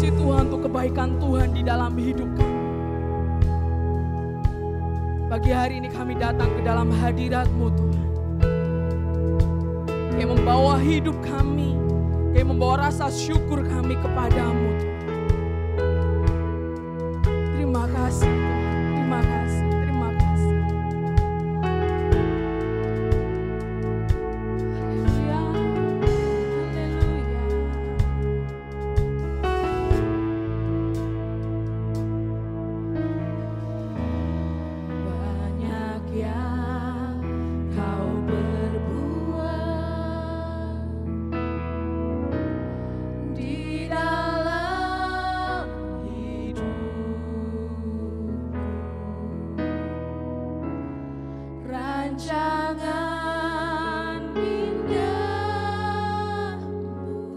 kasih Tuhan untuk kebaikan Tuhan di dalam hidup kami. Pagi hari ini kami datang ke dalam hadirat-Mu Tuhan. Kami membawa hidup kami, kami membawa rasa syukur kami kepadamu Tuhan. Terima kasih Tuhan, terima kasih, terima kasih. Haleluya, haleluya. Banyak yang Kau berbuat di dalam hidupku. Rancangan indah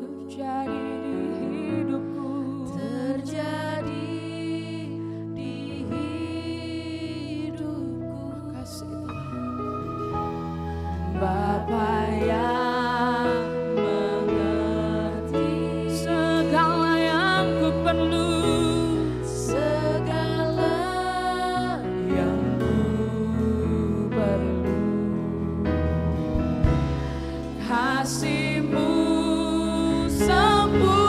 terjadi di hidupku, terjadi di hidupku. Kasih Tuhan. Bapa yang mengerti segala yang ku perlu, segala yang ku perlu. Kasih-Mu sempurna,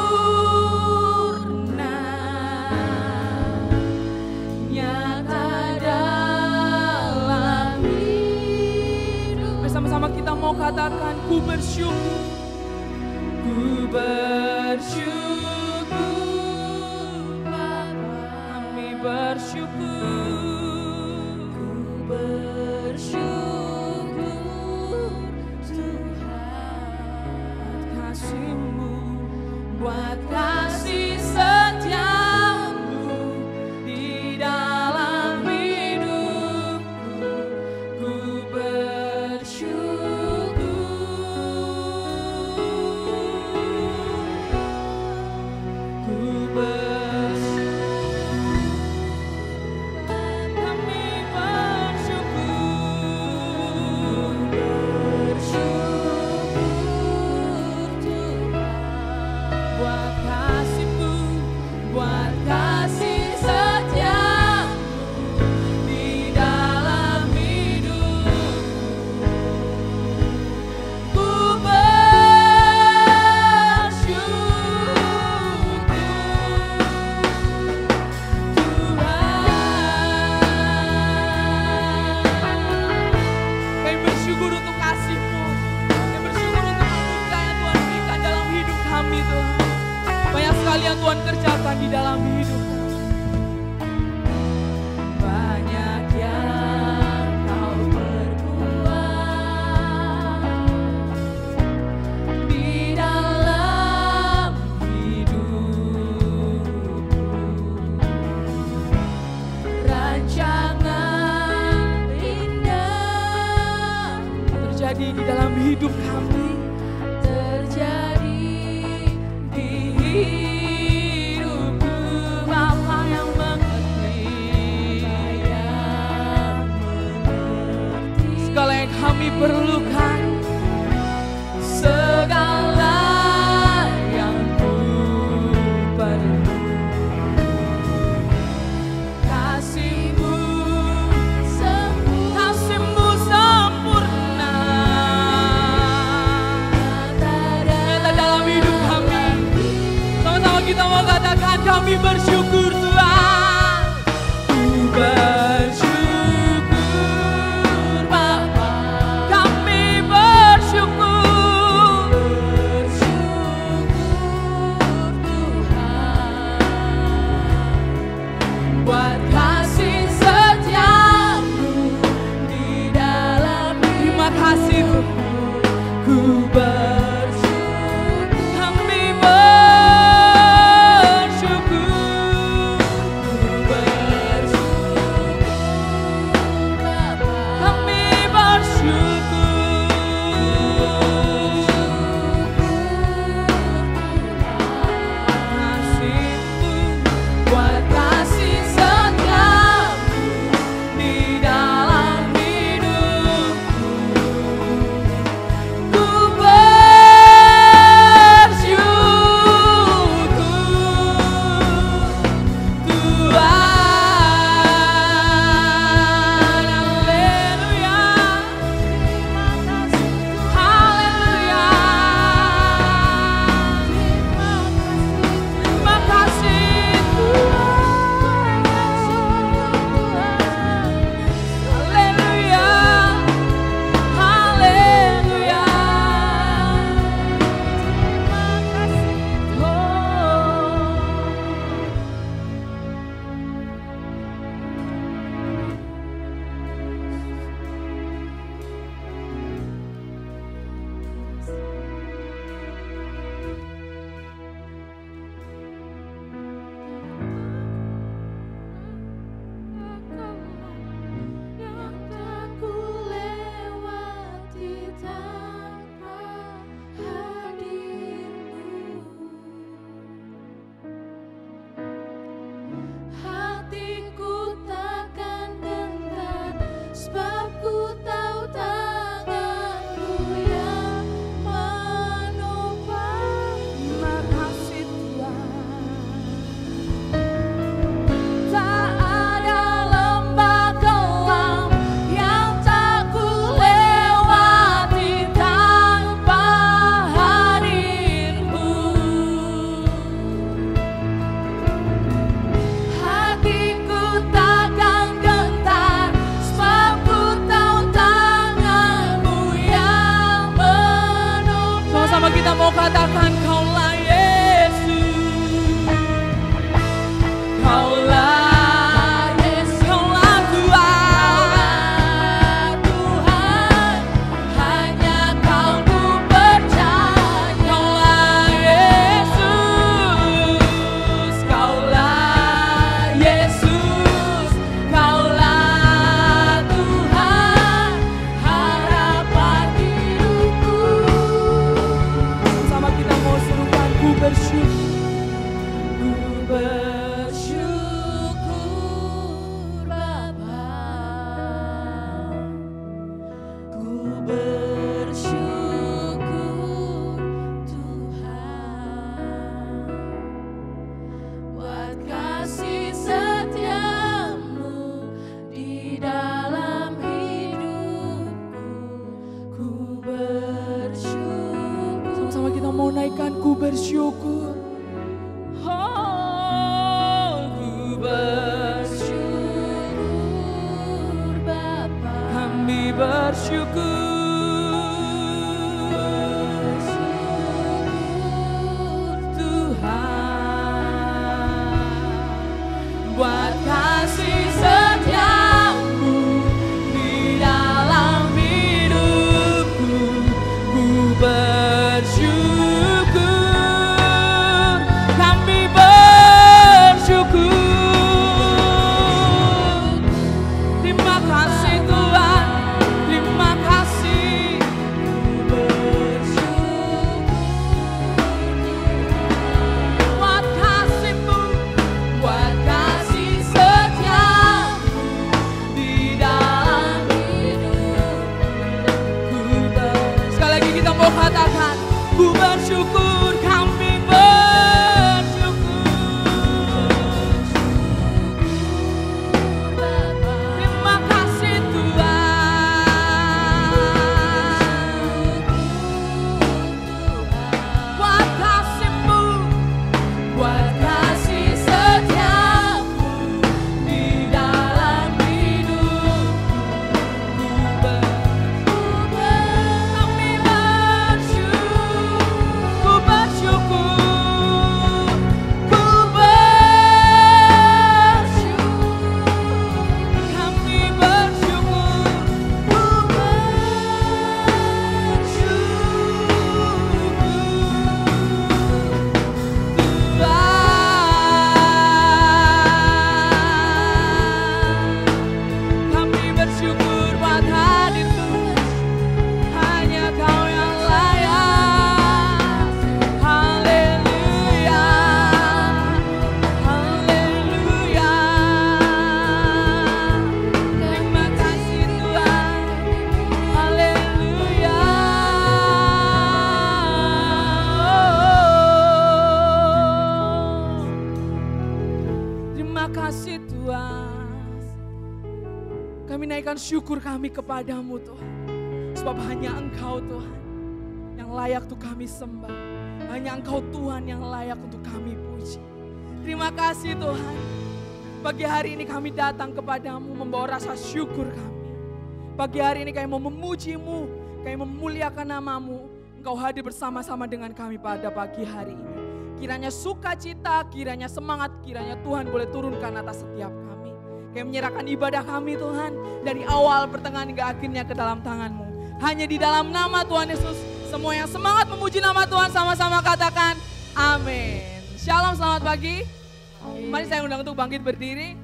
nyata dalam hidup. Bersama-sama kita mau katakan, ku bersyukur, ku bersyukur Bapa, kami bersyukur, ku bersyukur Tuhan, kasih-Mu, buat kasih setia-Mu di dalam hidupku, ku yang Tuhan kerjakan di dalam hidup. Banyak yang Kau perbuat di dalam hidupku. Rancangan indah terjadi di dalam hidup kami, terjadi di hidupku. Bapa yang mengerti segala yang kami perlukan, segala yang ku perlu. Kasih-Mu sempurna, nyata dalam hidup kami. Sama-sama kita mau katakan, kami bersyukur Tuhan, ku bersyukur Bapa, kami bersyukur, Tuhan, buat kasih setia-Mu di dalam. Terima kasih Tuhan, ku bersyukur, kami bersyukur, ku bersyukur. Sama kita mau katakan Kaulah Yesus, Kaulah Yesus, Kaulah Tuhan, Tuhan, hanya Kau ku percaya. Kaulah Yesus, Kaulah Yesus, Kaulah Tuhan, harapan hidupku. Sama kita mau serukan ku bersyukur Bapa, ku bersyukur Tuhan, buat kasih setiamu di dalam hidupku. Ku bersyukur. Sama-sama kita mau naikkan ku bersyukur. Oh, ku bersyukur Bapa, kami bersyukur. Buat kasih setiamu di dalam hidupku, ku bersyukur, kami bersyukur. Terima kasih Tuhan, terima kasih. Ku bersyukur buat kasih-Mu, buat kasih setiamu di dalam hidupku. Sekali lagi kita mau katakan, ku bersyukur, kami bersyukur. Terima kasih Tuhan, buat kasih-Mu, buat kasih setiamu di dalam hidupku. Kami bersyukur, kami bersyukur, kami bersyukur buat hadir Tuhan. Hanya Kau yang layak. Haleluya, haleluya. Terima kasih Tuhan. Haleluya. Terima kasih Tuhan. Kami naikkan syukur kami kepadamu Tuhan. Sebab hanya Engkau Tuhan yang layak untuk kami sembah. Hanya Engkau Tuhan yang layak untuk kami puji. Terima kasih Tuhan. Pagi hari ini kami datang kepadamu membawa rasa syukur kami. Pagi hari ini kami mau memuji-Mu, kami memuliakan nama-Mu. Engkau hadir bersama-sama dengan kami pada pagi hari ini. Kiranya sukacita, kiranya semangat, kiranya Tuhan boleh turunkan atas setiap kami. Kami menyerahkan ibadah kami Tuhan, dari awal, pertengahan hingga akhirnya ke dalam tangan-Mu. Hanya di dalam nama Tuhan Yesus, semua yang semangat memuji nama Tuhan sama-sama katakan amin. Shalom, selamat pagi. Mari saya undang untuk bangkit berdiri.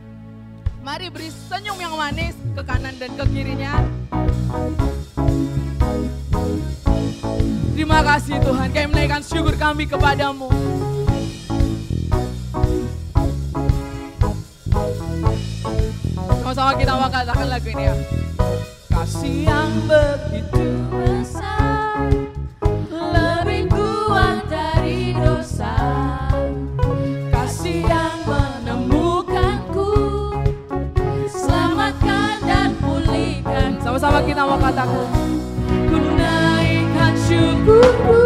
Mari beri senyum yang manis ke kanan dan ke kirinya. Terima kasih Tuhan, kami menaikkan syukur kami kepadamu. Sama-sama kita mau katakan lagu ini ya. Kasih yang begitu besar, lebih kuat dari dosa. Kasih yang menemukanku, selamatkan dan pulihkan. Sama-sama kita mau katakan, ku naikkan syukurku.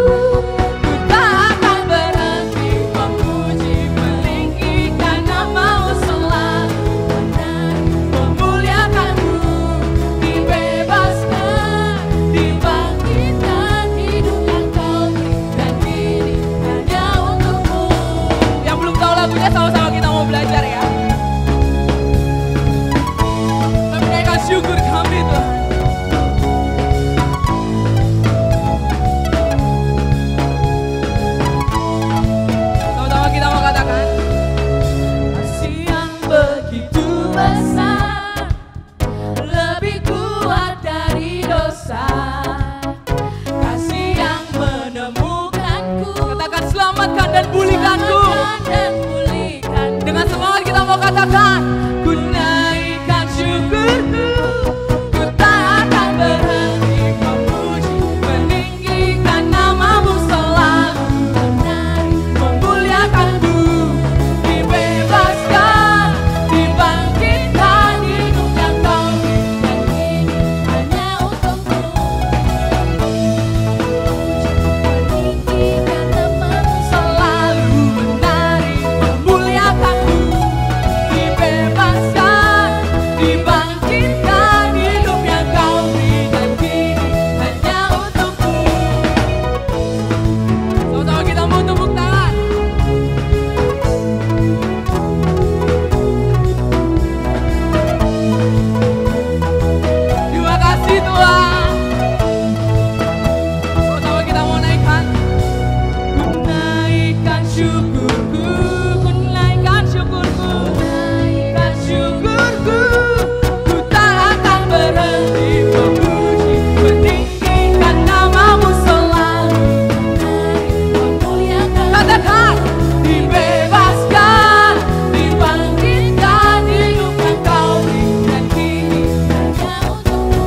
Dibangkitkan selamatkan dan pulihkanku. Dengan semangat kita mau katakan, ku naikkan syukurku, ku tak akan berhenti memuji, meninggikan namamu selalu, memuliakanmu, dibebaskan, dibangkitkan, hidup yang kau berikan hanya untukmu. Meninggikan namamu selalu, menari, memuliakanmu, dibebaskan, dibangkitkan, hidup yang kau berikan kini hanya untukmu. Sama-sama kita mau tepuk tangan. Terima kasih Tuhan. Sama-sama kita mau naikkan. Ku naikkan syukurku, ku naikkan syukurku, naikkan syukurku, ku tak akan berhenti memuji, meninggikan namamu selalu, memuliakan. Katakan, dibebaskan, dibangkitkan, hidup yang kau berikan kini hanya untukmu.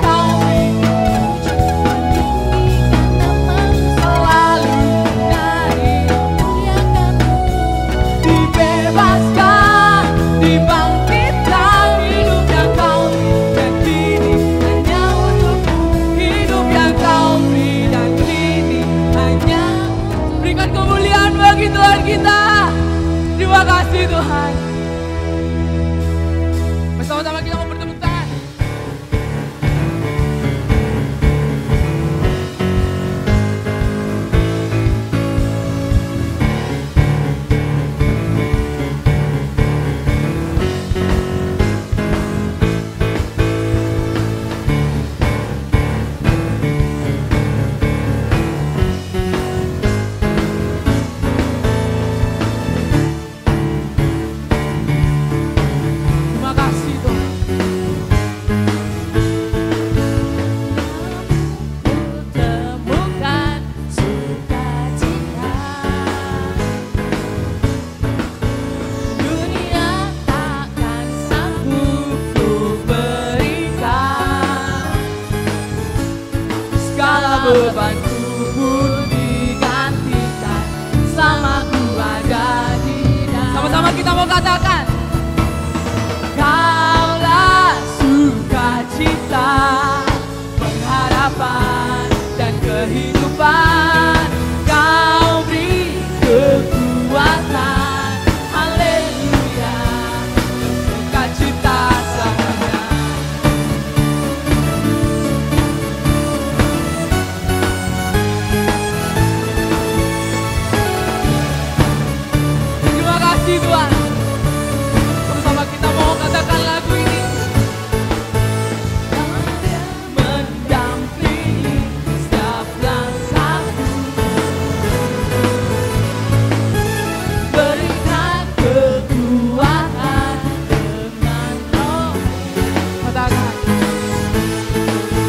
Kau berikan meninggikan namamu selalu, menari, memuliakanmu, dibebaskan, dibangkitkan, hidup yang kau berikan kini hanya untukmu. Hidup yang kau berikan kini hanya untukmu. Berikan kemuliaan bagi Tuhan kita. Terima kasih Tuhan. Bersama-sama kita mau bertepuk tangan. Terima kasih Tuhan. Temukan sukacita, dunia takkan sanggup ku berikan, segala bebanku pun digantikan, selama ku ada di dalam. Sama-sama kita mau katakan, Kaulah sukacita, pengharapan dan kehidupan. Kau beri kekuatan, haleluya, sukacita selamanya. Terima kasih Tuhan. Sama-sama kita mau katakan lagu ini. Mendampingi setiap langkahku, berikan kekuatan dengan roh. Katakan,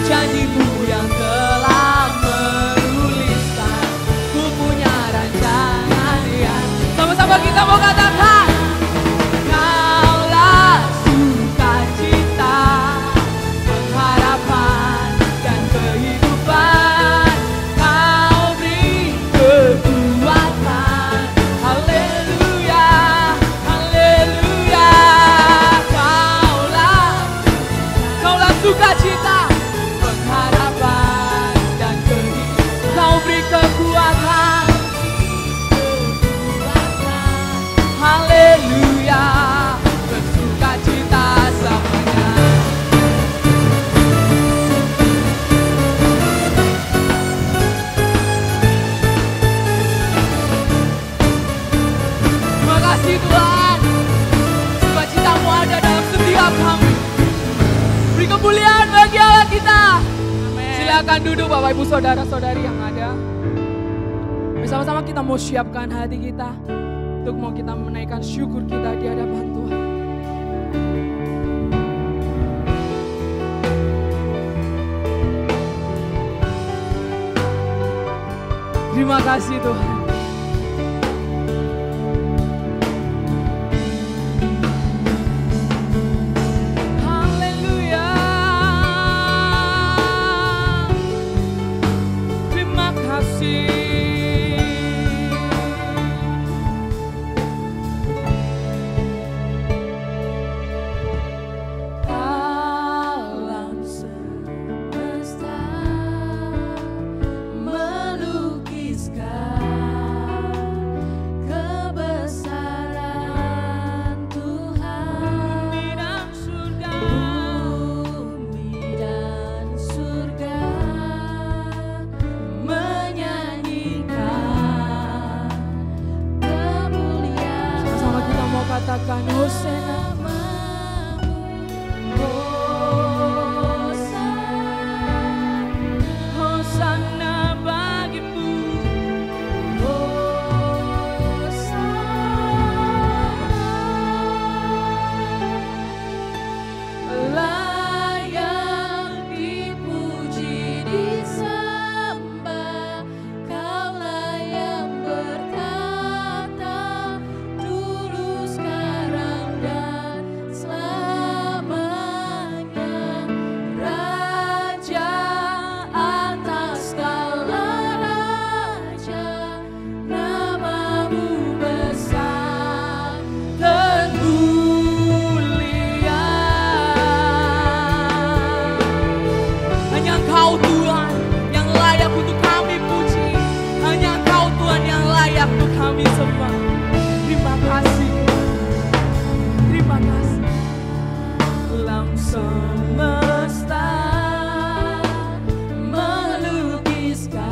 janjimu yang telah menuliskan, ku punya rancangan yang. Sama-sama kita mau katakan, Kaulah sukacita, pengharapan dan kehidupan. Kau beri kekuatan, haleluya, haleluya. Kaulah sukacita, pengharapan dan kehidupan. Kau beri kekuatan, haleluya, bersukacita selamanya. Terima kasih Tuhan, sukacitamu ada dalam setiap kami. Beri kemuliaan bagi Allah kita. Silakan duduk Bapak Ibu Saudara-saudari yang ada. Bersama-sama kita mau siapkan hati kita untuk mau kita menaikkan syukur kita di hadapan Tuhan. Terima kasih Tuhan. kami sembah. Terima kasih. Terima kasih. Alam semesta melukiskan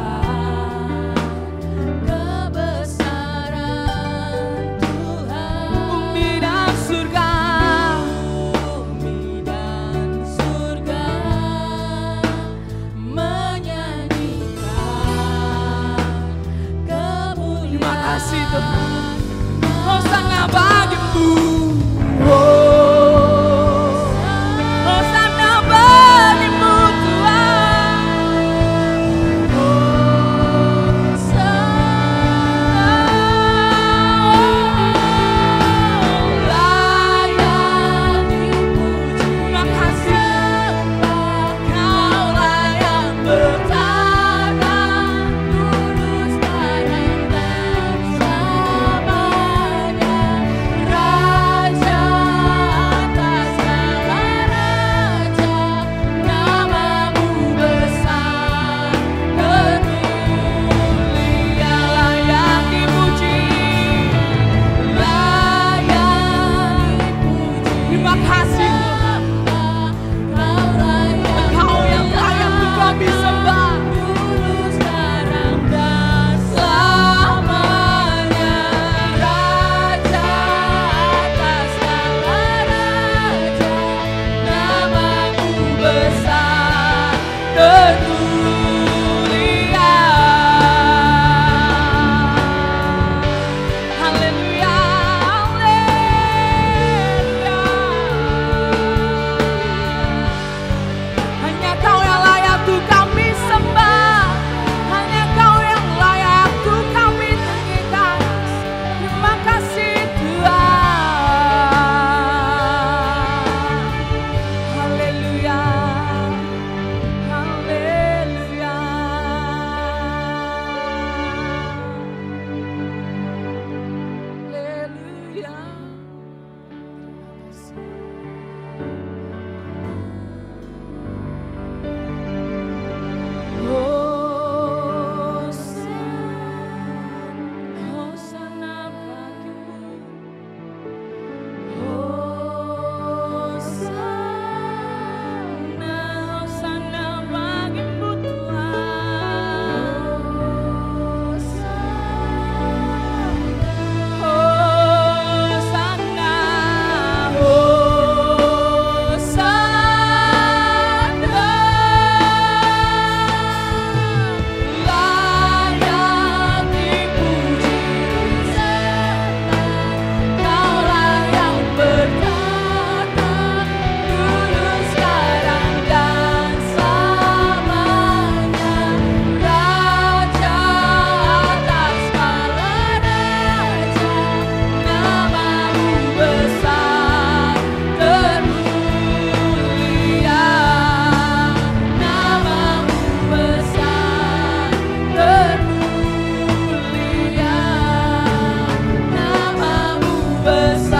kebesaran Tuhan. Bumi dan surga, bumi dan surga menyanyikan kemuliaan. Terima kasih Tuhan. Hosana bagimu. Hosana bagimu Tuhan. Layak dipuji. Terima kasih. Kaulah yang bertata, lurus kanan dan selamanya. Raja atas segala raja, namamu besar, termulia, layak dipuji, layak dipuji. Terima kasih Tuhan. Engkau yang layak untuk kami sembah, dulu, sekarang, dan selamanya. Raja atas segala raja, namamu besar, termulia. Haleluya, haleluya. Hanya Kau yang layak untuk kami sembah, hanya Kau yang layak untuk kami tinggikan. Terima kasih Tuhan. Haleluya, haleluya. Haleluya. Hosana bagimu. Hosana bagimu Tuhan. Hosana, Hosana, layak dipuji, Kaulah yang bertata, dulu, sekarang, dan selamanya. Raja atas segala raja, namamu besar, termulia, namamu besar, termulia, namamu besar,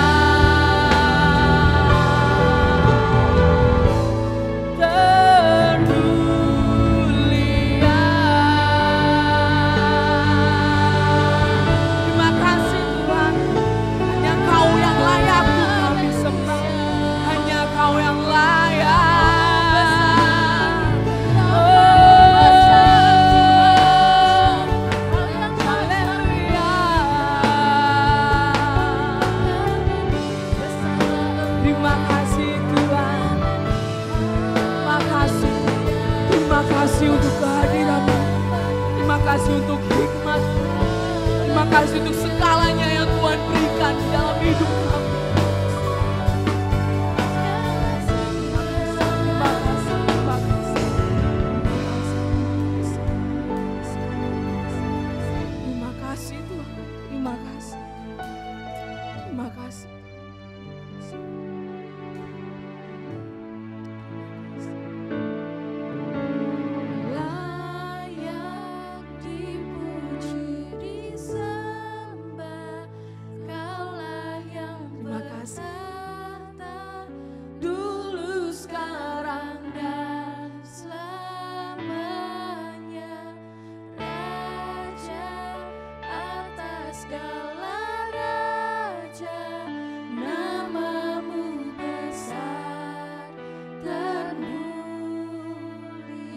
termulia. Terima kasih Tuhan. Hanya Kau yang layak untuk kami sembah, hanya Kau yang layak. Haleluya. Terima kasih Tuhan. Terima kasih. Terima kasih untuk kehadiran-Mu. Terima kasih untuk hikmat. Terima kasih untuk segalanya yang Tuhan berikan di dalam hidup kami. Terima kasih, terima kasih. Terima kasih Tuhan. Terima kasih. Terima kasih. Layak dipuji, disembah, Kaulah segala raja, namamu besar termulia.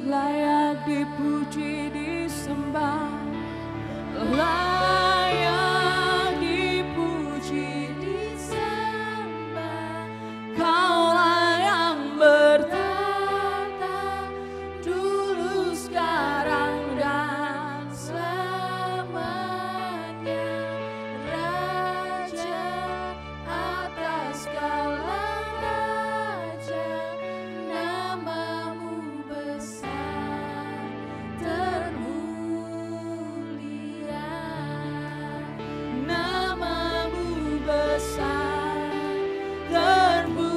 Layak dipuji disembah, layak dipuji disembah. Kaulah yang bertata dulu, sekarang dan selamanya. Raja atas segala raja, namamu besar termulia. Namamu besar termulia.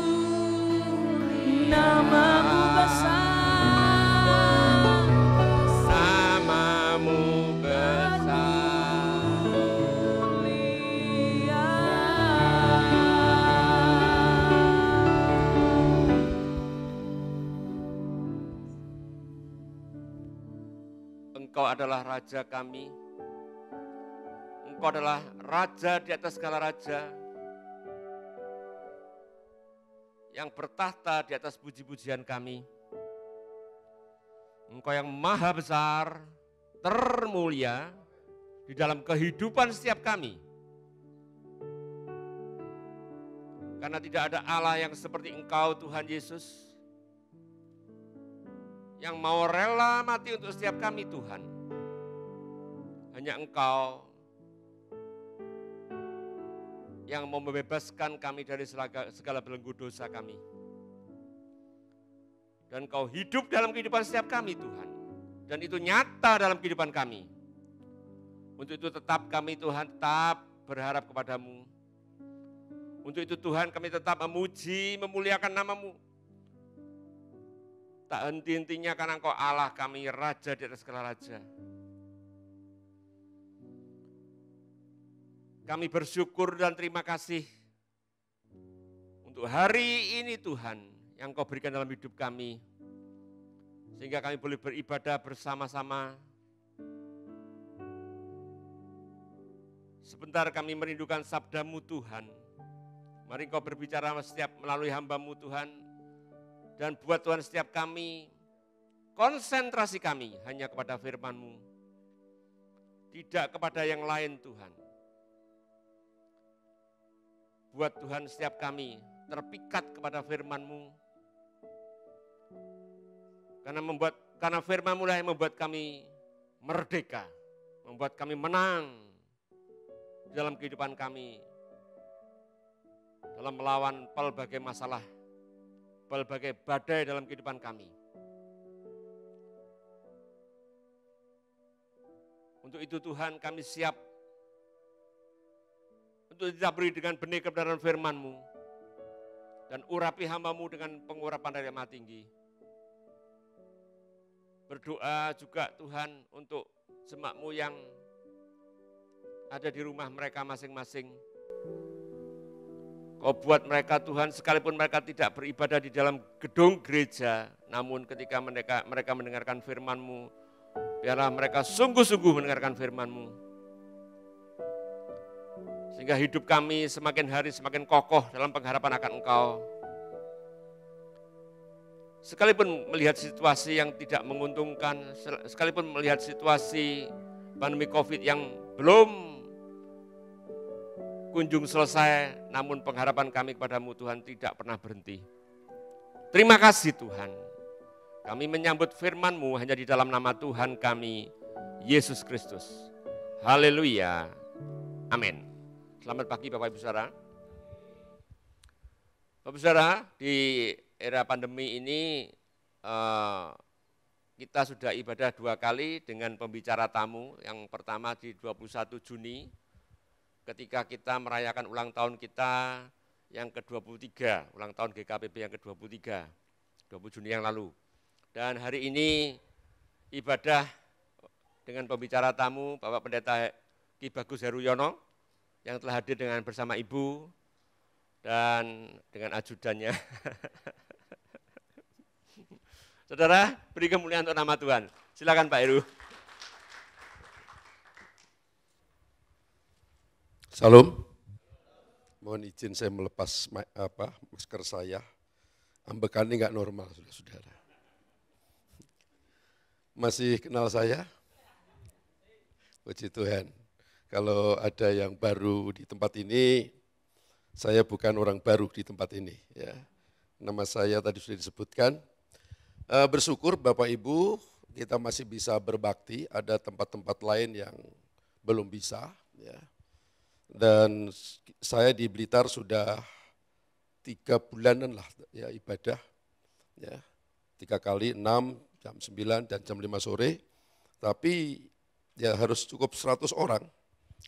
Namamu besar. Namamu besar. Engkau adalah Raja kami. Engkau adalah Raja di atas segala raja, yang bertahta di atas puji-pujian kami. Engkau yang maha besar, termulia di dalam kehidupan setiap kami. Karena tidak ada Allah yang seperti Engkau, Tuhan Yesus, yang mau rela mati untuk setiap kami, Tuhan. Hanya Engkau yang mau membebaskan kami dari segala belenggu dosa kami. Dan Kau hidup dalam kehidupan setiap kami, Tuhan. Dan itu nyata dalam kehidupan kami. Untuk itu tetap kami, Tuhan, tetap berharap kepadamu. Untuk itu Tuhan, kami tetap memuji, memuliakan nama-Mu. Tak henti-hentinya karena Engkau Allah kami, Raja di atas segala raja. Kami bersyukur dan terima kasih untuk hari ini, Tuhan, yang Kau berikan dalam hidup kami. Sehingga kami boleh beribadah bersama-sama. Sebentar kami merindukan sabda-Mu, Tuhan. Mari Kau berbicara setiap melalui hamba-Mu, Tuhan. Dan buat Tuhan setiap kami, konsentrasi kami hanya kepada firman-Mu. Tidak kepada yang lain, Tuhan. Buat Tuhan setiap kami terpikat kepada firman-Mu. Karena firman-Mu lah yang membuat kami merdeka, membuat kami menang dalam kehidupan kami, dalam melawan pelbagai masalah, pelbagai badai dalam kehidupan kami. Untuk itu Tuhan, kami siap untuk ditaburi dengan benih kebenaran firman-Mu dan urapi hamba-Mu dengan pengurapan dari Yang Maha Tinggi. Berdoa juga Tuhan untuk jemaat-Mu yang ada di rumah mereka masing-masing. Kau buat mereka Tuhan, sekalipun mereka tidak beribadah di dalam gedung gereja, namun ketika mereka mendengarkan firman-Mu, biarlah mereka sungguh-sungguh mendengarkan firman-Mu. Sehingga hidup kami semakin hari semakin kokoh dalam pengharapan akan Engkau. Sekalipun melihat situasi yang tidak menguntungkan, sekalipun melihat situasi pandemi COVID yang belum kunjung selesai, namun pengharapan kami kepada-Mu Tuhan tidak pernah berhenti. Terima kasih Tuhan. Kami menyambut firman-Mu hanya di dalam nama Tuhan kami, Yesus Kristus. Haleluya. Amin. Selamat pagi Bapak Ibu Saudara. Bapak Saudara, di era pandemi ini kita sudah ibadah 2 kali dengan pembicara tamu. Yang pertama di 21 Juni ketika kita merayakan ulang tahun kita yang ke-23, ulang tahun GKPB yang ke-23, 20 Juni yang lalu. Dan hari ini ibadah dengan pembicara tamu Bapak Pendeta Ki Bagus Heruyono yang telah hadir bersama Ibu dan dengan ajudannya. Saudara, beri kemuliaan untuk nama Tuhan. Silakan Pak Heru. Salam. Mohon izin saya melepas masker saya. Ambekannya nggak normal, saudara-saudara. Masih kenal saya? Puji Tuhan. Kalau ada yang baru di tempat ini, saya bukan orang baru di tempat ini. Ya. Nama saya tadi sudah disebutkan. Bersyukur Bapak Ibu, kita masih bisa berbakti. Ada tempat-tempat lain yang belum bisa. Ya. Dan saya di Blitar sudah 3 bulanan lah ya ibadah. Ya. 3 kali, 6, jam 9 dan jam 5 sore. Tapi ya harus cukup 100 orang.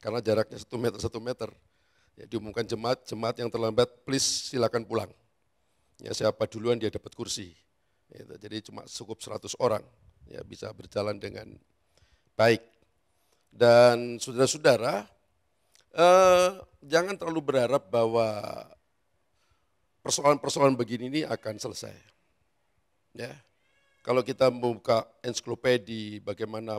Karena jaraknya 1 meter 1 meter. Ya, diumumkan jemaat yang terlambat, please silakan pulang. Ya, siapa duluan dia dapat kursi. Gitu. Jadi cuma cukup 100 orang, ya bisa berjalan dengan baik. Dan saudara-saudara, jangan terlalu berharap bahwa persoalan-persoalan begini ini akan selesai. Ya, kalau kita membuka ensiklopedi bagaimana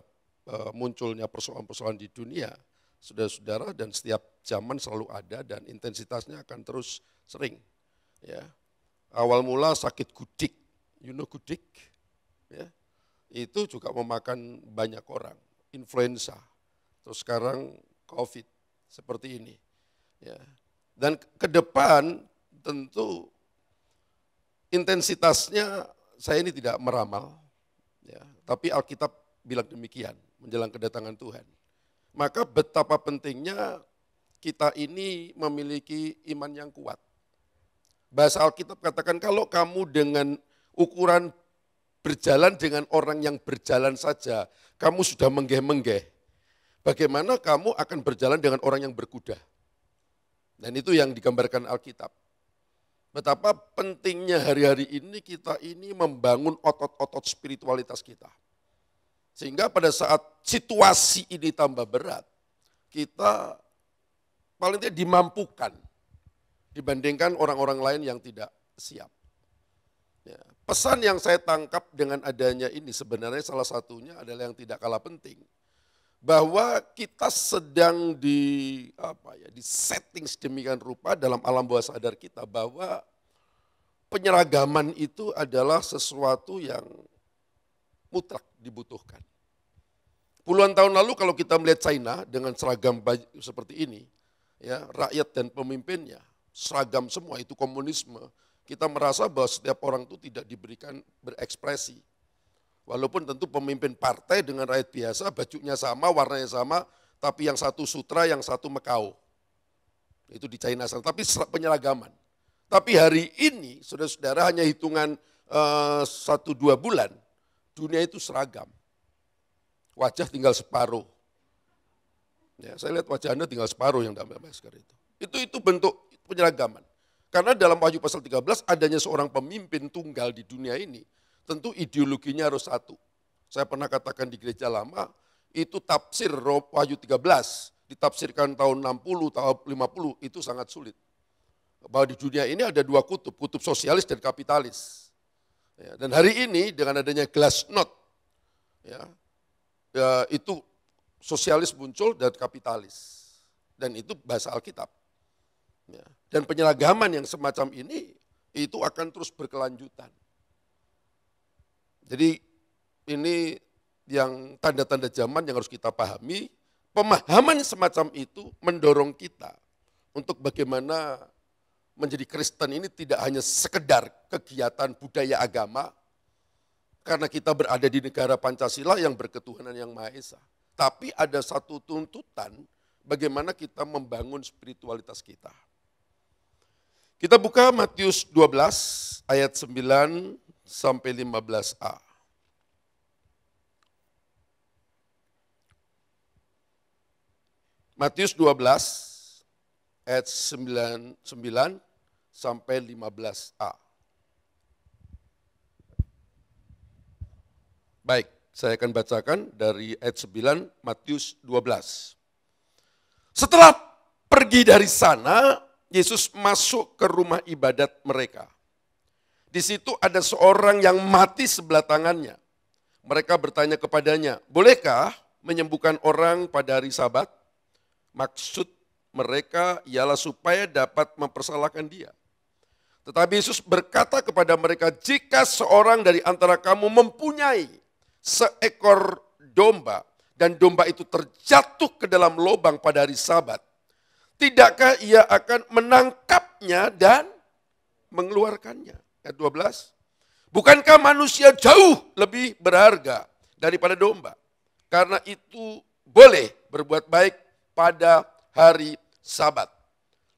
munculnya persoalan-persoalan di dunia, saudara-saudara, dan setiap zaman selalu ada dan intensitasnya akan terus sering. Ya, awal mula sakit gudik, gudik, ya, itu juga memakan banyak orang, influenza, terus sekarang COVID seperti ini. Ya. Dan ke depan tentu intensitasnya saya ini tidak meramal, ya, tapi Alkitab bilang demikian menjelang kedatangan Tuhan. Maka betapa pentingnya kita ini memiliki iman yang kuat. Bahasa Alkitab katakan kalau kamu dengan ukuran berjalan dengan orang yang berjalan saja, kamu sudah menggeh-menggeh. Bagaimana kamu akan berjalan dengan orang yang berkuda? Dan itu yang digambarkan Alkitab. Betapa pentingnya hari-hari ini kita ini membangun otot-otot spiritualitas kita. Sehingga pada saat situasi ini tambah berat, kita paling tidak dimampukan dibandingkan orang-orang lain yang tidak siap. Ya, pesan yang saya tangkap dengan adanya ini sebenarnya salah satunya adalah yang tidak kalah penting. Bahwa kita sedang di setting sedemikian rupa dalam alam bawah sadar kita bahwa penyeragaman itu adalah sesuatu yang mutlak dibutuhkan. Puluhan tahun lalu kalau kita melihat China dengan seragam baju seperti ini, ya, rakyat dan pemimpinnya seragam semua, itu komunisme. Kita merasa bahwa setiap orang itu tidak diberikan berekspresi. Walaupun tentu pemimpin partai dengan rakyat biasa, bajunya sama, warnanya sama, tapi yang satu sutra, yang satu Mekau. Itu di China sana, tapi penyeragaman. Tapi hari ini, saudara-saudara, hanya hitungan 1-2 bulan, dunia itu seragam. Wajah tinggal separuh. Ya, saya lihat wajah Anda tinggal separuh yang dalam masker itu. Itu bentuk penyeragaman. Karena dalam Wahyu pasal 13 adanya seorang pemimpin tunggal di dunia ini, tentu ideologinya harus satu. Saya pernah katakan di gereja lama, itu tafsir Wahyu 13, ditafsirkan tahun 60, tahun 50, itu sangat sulit. Bahwa di dunia ini ada 2 kutub, kutub sosialis dan kapitalis. Ya, dan hari ini dengan adanya Glasnost, ya, itu sosialis muncul dan kapitalis. Dan itu bahasa Alkitab. Ya, dan penyeragaman yang semacam ini, itu akan terus berkelanjutan. Jadi ini yang tanda-tanda zaman yang harus kita pahami, pemahaman semacam itu mendorong kita untuk bagaimana menjadi Kristen ini tidak hanya sekedar kegiatan budaya agama, karena kita berada di negara Pancasila yang berketuhanan yang Maha Esa. Tapi ada satu tuntutan bagaimana kita membangun spiritualitas kita. Kita buka Matius 12 ayat 9 sampai 15a. Matius 12 ayat 9 sampai 15a. Baik, saya akan bacakan dari ayat 9 Matius 12. Setelah pergi dari sana, Yesus masuk ke rumah ibadat mereka. Di situ ada seorang yang mati sebelah tangannya. Mereka bertanya kepadanya, bolehkah menyembuhkan orang pada hari Sabat? Maksud mereka ialah supaya dapat mempersalahkan dia. Tetapi Yesus berkata kepada mereka, jika seorang dari antara kamu mempunyai seekor domba, dan domba itu terjatuh ke dalam lubang pada hari Sabat, tidakkah ia akan menangkapnya dan mengeluarkannya? Ayat 12. Bukankah manusia jauh lebih berharga daripada domba? Karena itu boleh berbuat baik pada hari Sabat.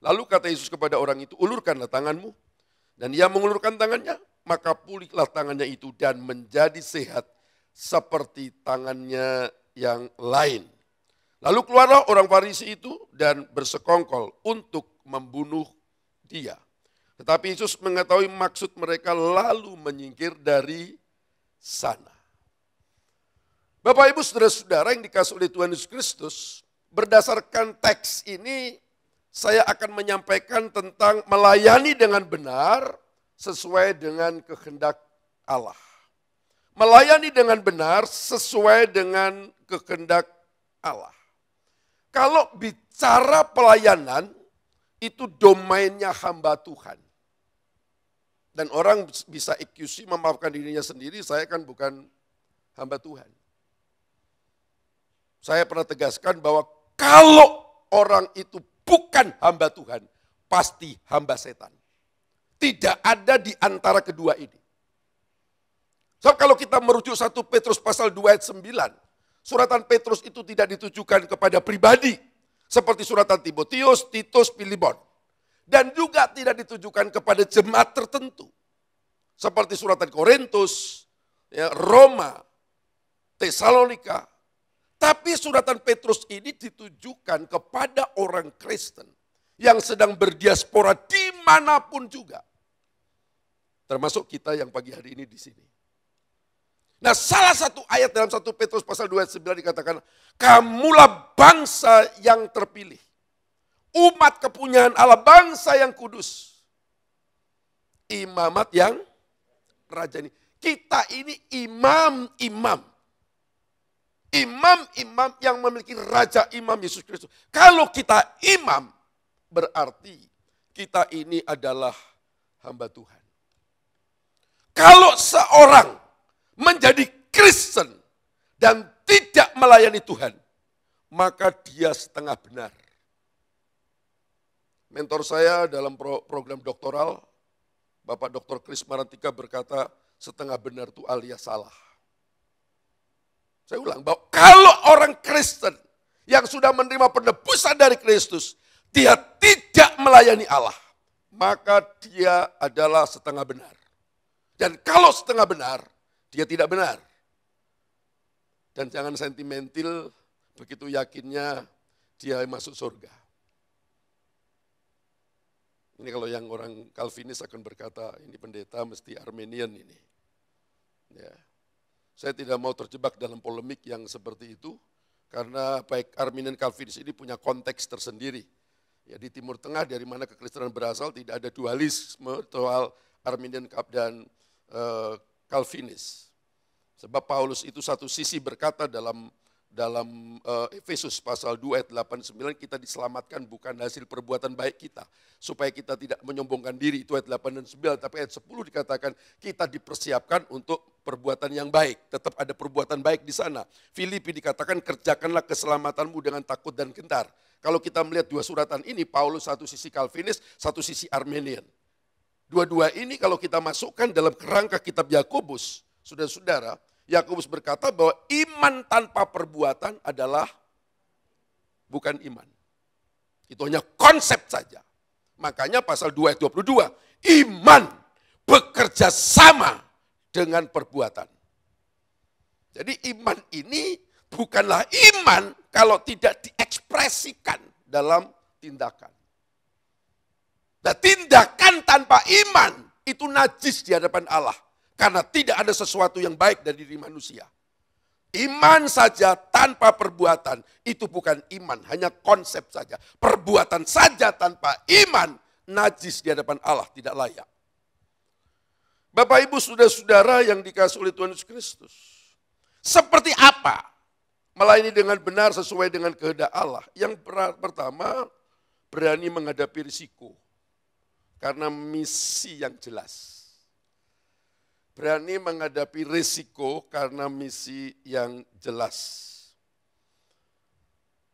Lalu kata Yesus kepada orang itu, ulurkanlah tanganmu. Dan ia mengulurkan tangannya, maka pulihlah tangannya itu dan menjadi sehat seperti tangannya yang lain. Lalu keluarlah orang Farisi itu dan bersekongkol untuk membunuh dia. Tetapi Yesus mengetahui maksud mereka lalu menyingkir dari sana. Bapak, Ibu, saudara-saudara yang dikasihi oleh Tuhan Yesus Kristus, berdasarkan teks ini saya akan menyampaikan tentang melayani dengan benar sesuai dengan kehendak Allah. Melayani dengan benar sesuai dengan kehendak Allah. Kalau bicara pelayanan, itu domainnya hamba Tuhan. Dan orang bisa EQC memaafkan dirinya sendiri, saya kan bukan hamba Tuhan. Saya pernah tegaskan bahwa kalau orang itu bukan hamba Tuhan, pasti hamba setan. Tidak ada di antara kedua ini. So, kalau kita merujuk 1 Petrus pasal 2 ayat 9, suratan Petrus itu tidak ditujukan kepada pribadi, seperti suratan Timotius, Titus, Filemon. Dan juga tidak ditujukan kepada jemaat tertentu, seperti suratan Korintus, Roma, Tesalonika. Tapi suratan Petrus ini ditujukan kepada orang Kristen yang sedang berdiaspora dimanapun juga. Termasuk kita yang pagi hari ini di sini. Nah, salah satu ayat dalam 1 Petrus pasal 2 ayat 9 dikatakan, kamulah bangsa yang terpilih. Umat kepunyaan Allah, bangsa yang kudus. Imamat yang rajani. Kita ini imam-imam. Imam-imam yang memiliki Raja Imam Yesus Kristus. Kalau kita imam, berarti kita ini adalah hamba Tuhan. Kalau seorang menjadi Kristen dan tidak melayani Tuhan, maka dia setengah benar. Mentor saya dalam program doktoral, Bapak Dr. Kris Marantika berkata, setengah benar itu alias salah. Saya ulang, bahwa kalau orang Kristen yang sudah menerima penebusan dari Kristus, dia tidak melayani Allah, maka dia adalah setengah benar. Dan kalau setengah benar, dia tidak benar. Dan jangan sentimental, begitu yakinnya dia masuk surga. Ini kalau yang orang Calvinis akan berkata, ini pendeta mesti Armenian ini. Ya. Saya tidak mau terjebak dalam polemik yang seperti itu, karena baik Arminian Calvinis ini punya konteks tersendiri. Ya, di Timur Tengah dari mana kekristenan berasal tidak ada dualisme soal Arminian dan Calvinis. Sebab Paulus itu satu sisi berkata dalam Efesus pasal 2 ayat 8-9, kita diselamatkan bukan hasil perbuatan baik kita, supaya kita tidak menyombongkan diri, itu ayat 8 dan 9, tapi ayat 10 dikatakan kita dipersiapkan untuk perbuatan yang baik, tetap ada perbuatan baik di sana. Filipi dikatakan kerjakanlah keselamatanmu dengan takut dan gentar. Kalau kita melihat dua suratan ini, Paulus satu sisi Calvinis, satu sisi Arminian. Dua-dua ini kalau kita masukkan dalam kerangka kitab Yakobus, saudara-saudara, Yakobus berkata bahwa iman tanpa perbuatan adalah bukan iman. Itu hanya konsep saja. Makanya pasal 2 ayat 22, iman bekerja sama dengan perbuatan. Jadi iman ini bukanlah iman kalau tidak diekspresikan dalam tindakan. Dan tindakan tanpa iman itu najis di hadapan Allah. Karena tidak ada sesuatu yang baik dari diri manusia. Iman saja tanpa perbuatan itu bukan iman, hanya konsep saja. Perbuatan saja tanpa iman najis di hadapan Allah, tidak layak. Bapak, Ibu, saudara-saudara yang dikasihi oleh Tuhan Yesus Kristus. Seperti apa melayani dengan benar sesuai dengan kehendak Allah? Yang pertama, berani menghadapi risiko karena misi yang jelas. Berani menghadapi risiko karena misi yang jelas.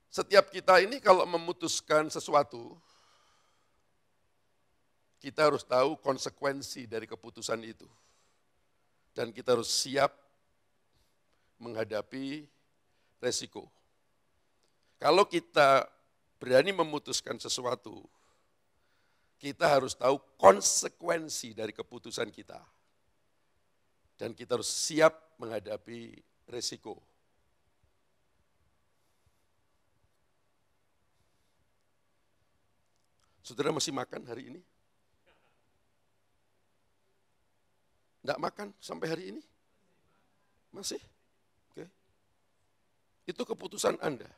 Setiap kita ini kalau memutuskan sesuatu, kita harus tahu konsekuensi dari keputusan itu. Dan kita harus siap menghadapi resiko. Kalau kita berani memutuskan sesuatu, kita harus tahu konsekuensi dari keputusan kita. Dan kita harus siap menghadapi resiko. Saudara masih makan hari ini? Enggak makan sampai hari ini? Masih? Oke. Itu keputusan Anda.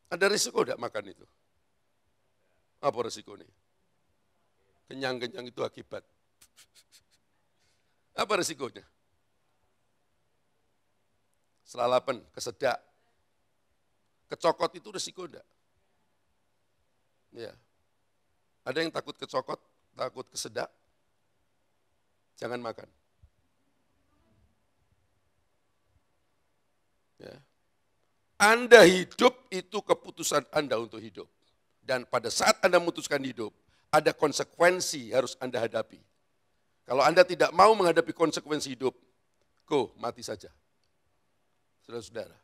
Ada risiko enggak makan itu? Apa risikonya? Kenyang-kenyang itu akibat. Apa risikonya? Selalapan, kesedak. Kecokot itu risiko enggak? Ya. Ada yang takut kecokot, takut kesedak? Jangan makan. Ya. Anda hidup itu keputusan Anda untuk hidup. Dan pada saat Anda memutuskan hidup, ada konsekuensi harus Anda hadapi. Kalau Anda tidak mau menghadapi konsekuensi hidup, mati saja. Saudara-saudara.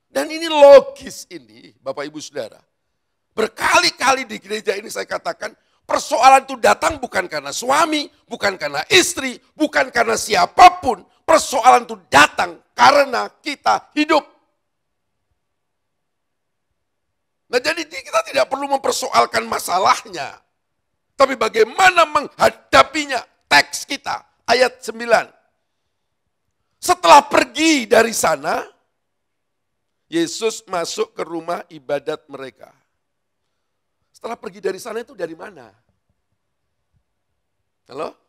Dan ini logis ini, Bapak Ibu Saudara. Berkali-kali di gereja ini saya katakan, persoalan itu datang bukan karena suami, bukan karena istri, bukan karena siapapun. Persoalan itu datang karena kita hidup. Nah jadi kita tidak perlu mempersoalkan masalahnya. Tapi bagaimana menghadapinya. Teks kita, ayat 9. Setelah pergi dari sana, Yesus masuk ke rumah ibadat mereka. Setelah pergi dari sana itu dari mana? Halo?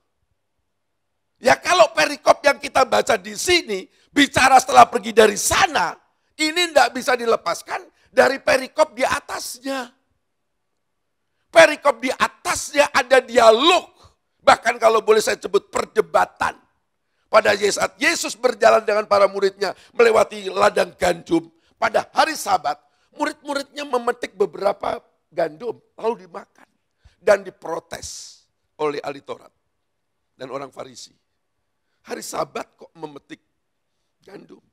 Ya kalau perikop yang kita baca di sini, bicara setelah pergi dari sana, ini tidak bisa dilepaskan dari perikop di atasnya. Perikop di atasnya ada dialog. Bahkan kalau boleh saya sebut perdebatan. Pada saat Yesus berjalan dengan para muridnya melewati ladang gandum. Pada hari Sabat, murid-muridnya memetik beberapa gandum lalu dimakan. Dan diprotes oleh ahli Taurat dan orang Farisi. Hari Sabat kok memetik gandum.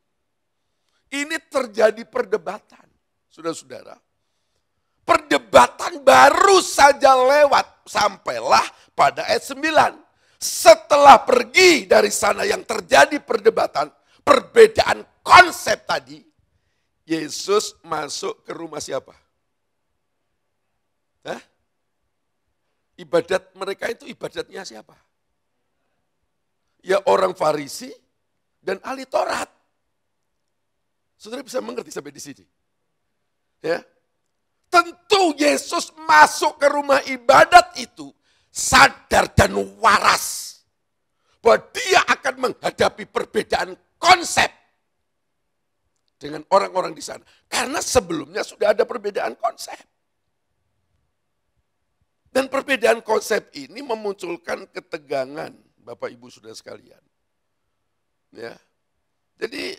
Ini terjadi perdebatan. Saudara-saudara. Perdebatan baru saja lewat. Sampailah pada ayat 9. Setelah pergi dari sana yang terjadi perdebatan, perbedaan konsep tadi, Yesus masuk ke rumah siapa? Hah? Ibadat mereka itu ibadatnya siapa? Ya orang Farisi dan ahli Taurat. Saudara bisa mengerti sampai di sini? Ya. Tentu Yesus masuk ke rumah ibadat itu sadar dan waras bahwa dia akan menghadapi perbedaan konsep dengan orang-orang di sana. Karena sebelumnya sudah ada perbedaan konsep. Dan perbedaan konsep ini memunculkan ketegangan, Bapak Ibu Saudara sekalian. Ya.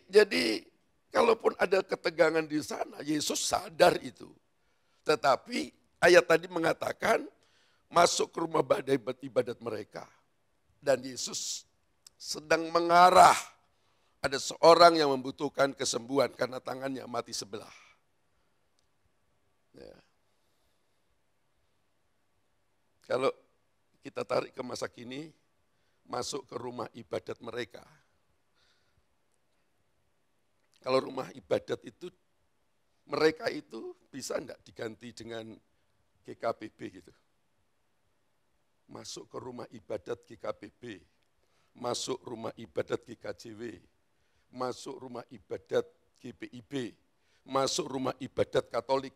Jadi kalaupun ada ketegangan di sana, Yesus sadar itu. Tetapi ayat tadi mengatakan masuk ke rumah ibadat mereka. Dan Yesus sedang mengarah. Ada seorang yang membutuhkan kesembuhan karena tangannya mati sebelah. Ya. Kalau kita tarik ke masa kini, masuk ke rumah ibadat mereka. Kalau rumah ibadat itu, mereka itu bisa enggak diganti dengan GKPB gitu. Masuk ke rumah ibadat GKPB, masuk rumah ibadat GKJW, masuk rumah ibadat GPIB, masuk rumah ibadat Katolik.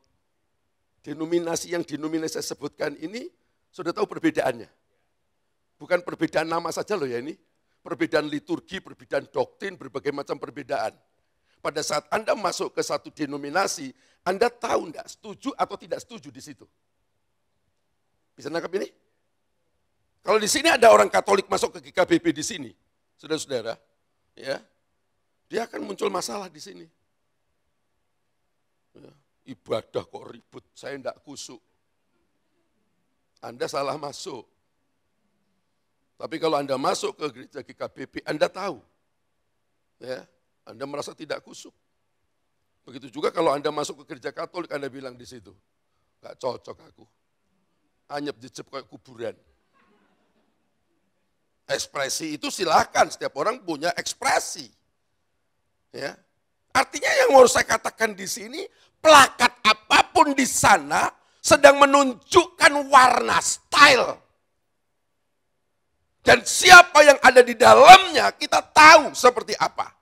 Denominasi yang saya sebutkan ini, sudah tahu perbedaannya. Bukan perbedaan nama saja loh ya ini. Perbedaan liturgi, perbedaan doktrin, berbagai macam perbedaan. pada saat Anda masuk ke satu denominasi, Anda tahu enggak setuju atau tidak setuju di situ. Bisa nangkap ini? Kalau di sini ada orang Katolik masuk ke GKBB di sini, saudara-saudara, ya, dia akan muncul masalah di sini. Ya, ibadah kok ribut, saya enggak kusuk. Anda salah masuk. Tapi kalau Anda masuk ke gereja GKBB, Anda tahu. Ya, Anda merasa tidak kusuk. Begitu juga kalau Anda masuk ke gereja Katolik, Anda bilang di situ, enggak cocok aku. Anyep jejep kayak kuburan. Ekspresi itu silakan, setiap orang punya ekspresi. Ya. Artinya yang harus saya katakan di sini, plakat apapun di sana sedang menunjukkan warna, style. Dan siapa yang ada di dalamnya kita tahu seperti apa.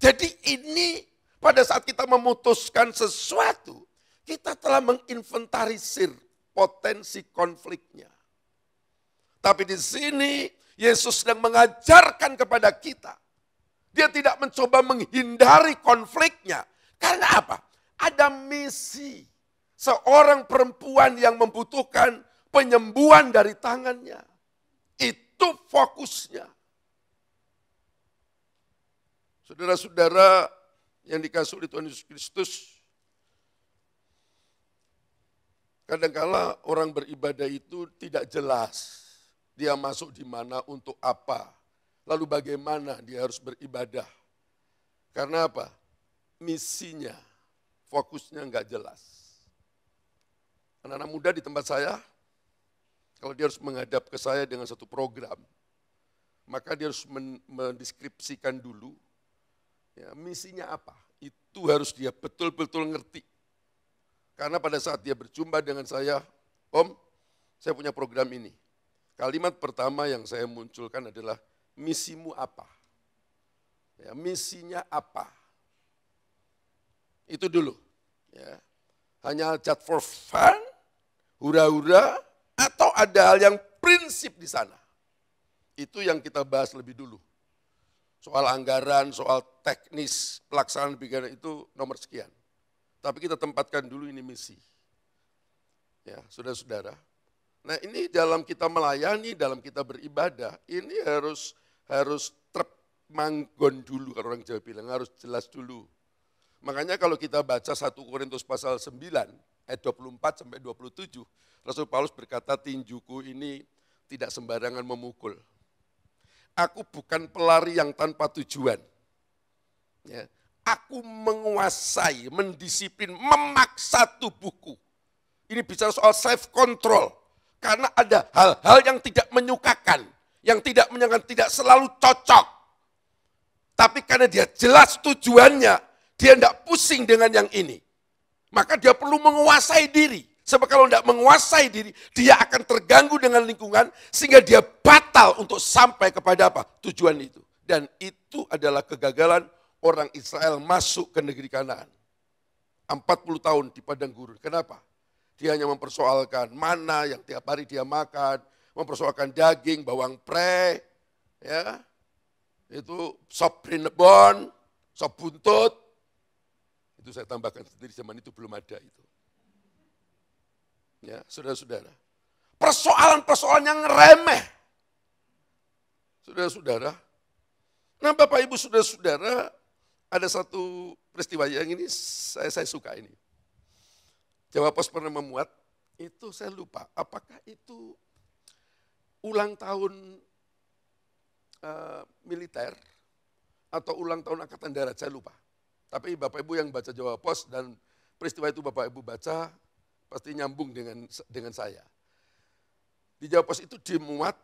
Jadi ini pada saat kita memutuskan sesuatu, kita telah menginventarisir potensi konfliknya. Tapi di sini Yesus sedang mengajarkan kepada kita. Dia tidak mencoba menghindari konfliknya. Karena apa? Ada misi. Seorang perempuan yang membutuhkan penyembuhan dari tangannya. Itu fokusnya. Saudara-saudara yang dikasihi oleh Tuhan Yesus Kristus, kadang-kala orang beribadah itu tidak jelas. Dia masuk di mana, untuk apa. Lalu bagaimana dia harus beribadah. Karena apa? Misinya, fokusnya enggak jelas. Anak-anak muda di tempat saya, kalau dia harus menghadap ke saya dengan satu program, maka dia harus mendeskripsikan dulu, ya, misinya apa. Itu harus dia betul-betul ngerti. Karena pada saat dia berjumpa dengan saya, Om, saya punya program ini. Kalimat pertama yang saya munculkan adalah, misimu apa? Ya, misinya apa? Itu dulu. Ya. Hanya just for fun, hura-hura, atau ada hal yang prinsip di sana. Itu yang kita bahas lebih dulu. Soal anggaran, soal teknis, pelaksanaan pikiran itu nomor sekian. Tapi kita tempatkan dulu ini misi. Ya, saudara-saudara. Nah ini dalam kita melayani, dalam kita beribadah, ini harus termanggon dulu, kalau orang Jawa bilang, harus jelas dulu. Makanya kalau kita baca 1 Korintus pasal 9, ayat 24 sampai 27, Rasul Paulus berkata, tinjuku ini tidak sembarangan memukul. Aku bukan pelari yang tanpa tujuan. Ya. Aku menguasai, mendisiplin, memaksa tubuhku. Ini bicara soal self-control. Karena ada hal-hal yang tidak menyukakan, yang tidak menyenangkan, tidak selalu cocok. Tapi karena dia jelas tujuannya, dia tidak pusing dengan yang ini. Maka dia perlu menguasai diri. Sebab kalau tidak menguasai diri, dia akan terganggu dengan lingkungan, sehingga dia batal untuk sampai kepada apa? Tujuan itu. Dan itu adalah kegagalan orang Israel masuk ke negeri Kanaan. 40 tahun di padang gurun. Kenapa? Dia hanya mempersoalkan mana yang tiap hari dia makan, mempersoalkan daging, bawang pre, ya, itu sop brinebon, sop buntut. Itu saya tambahkan sendiri, zaman itu belum ada itu. Ya, saudara-saudara. Persoalan-persoalan yang remeh. Saudara-saudara. Nah, Bapak Ibu saudara-saudara, ada satu peristiwa yang ini saya suka ini. Jawa Pos pernah memuat, itu saya lupa, apakah itu ulang tahun militer atau ulang tahun Angkatan Darat, saya lupa. Tapi Bapak Ibu yang baca Jawa Pos dan peristiwa itu Bapak Ibu baca, pasti nyambung dengan saya. Di Jawa Pos itu dimuat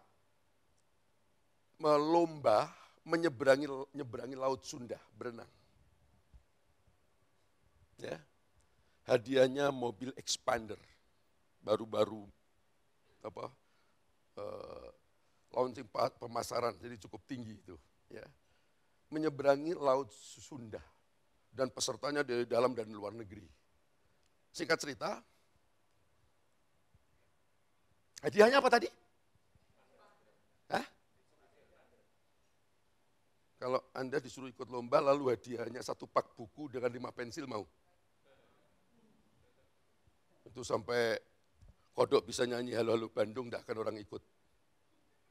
melomba menyeberangi Laut Sunda, berenang. Ya. Hadiahnya mobil expander, baru-baru launching pemasaran, jadi cukup tinggi itu. Ya. Menyeberangi Laut Sunda, dan pesertanya dari dalam dan luar negeri. Singkat cerita, hadiahnya apa tadi? Hah? Kalau Anda disuruh ikut lomba lalu hadiahnya 1 pak buku dengan 5 pensil mau? Itu sampai kodok bisa nyanyi halo-halo Bandung, tidak akan orang ikut.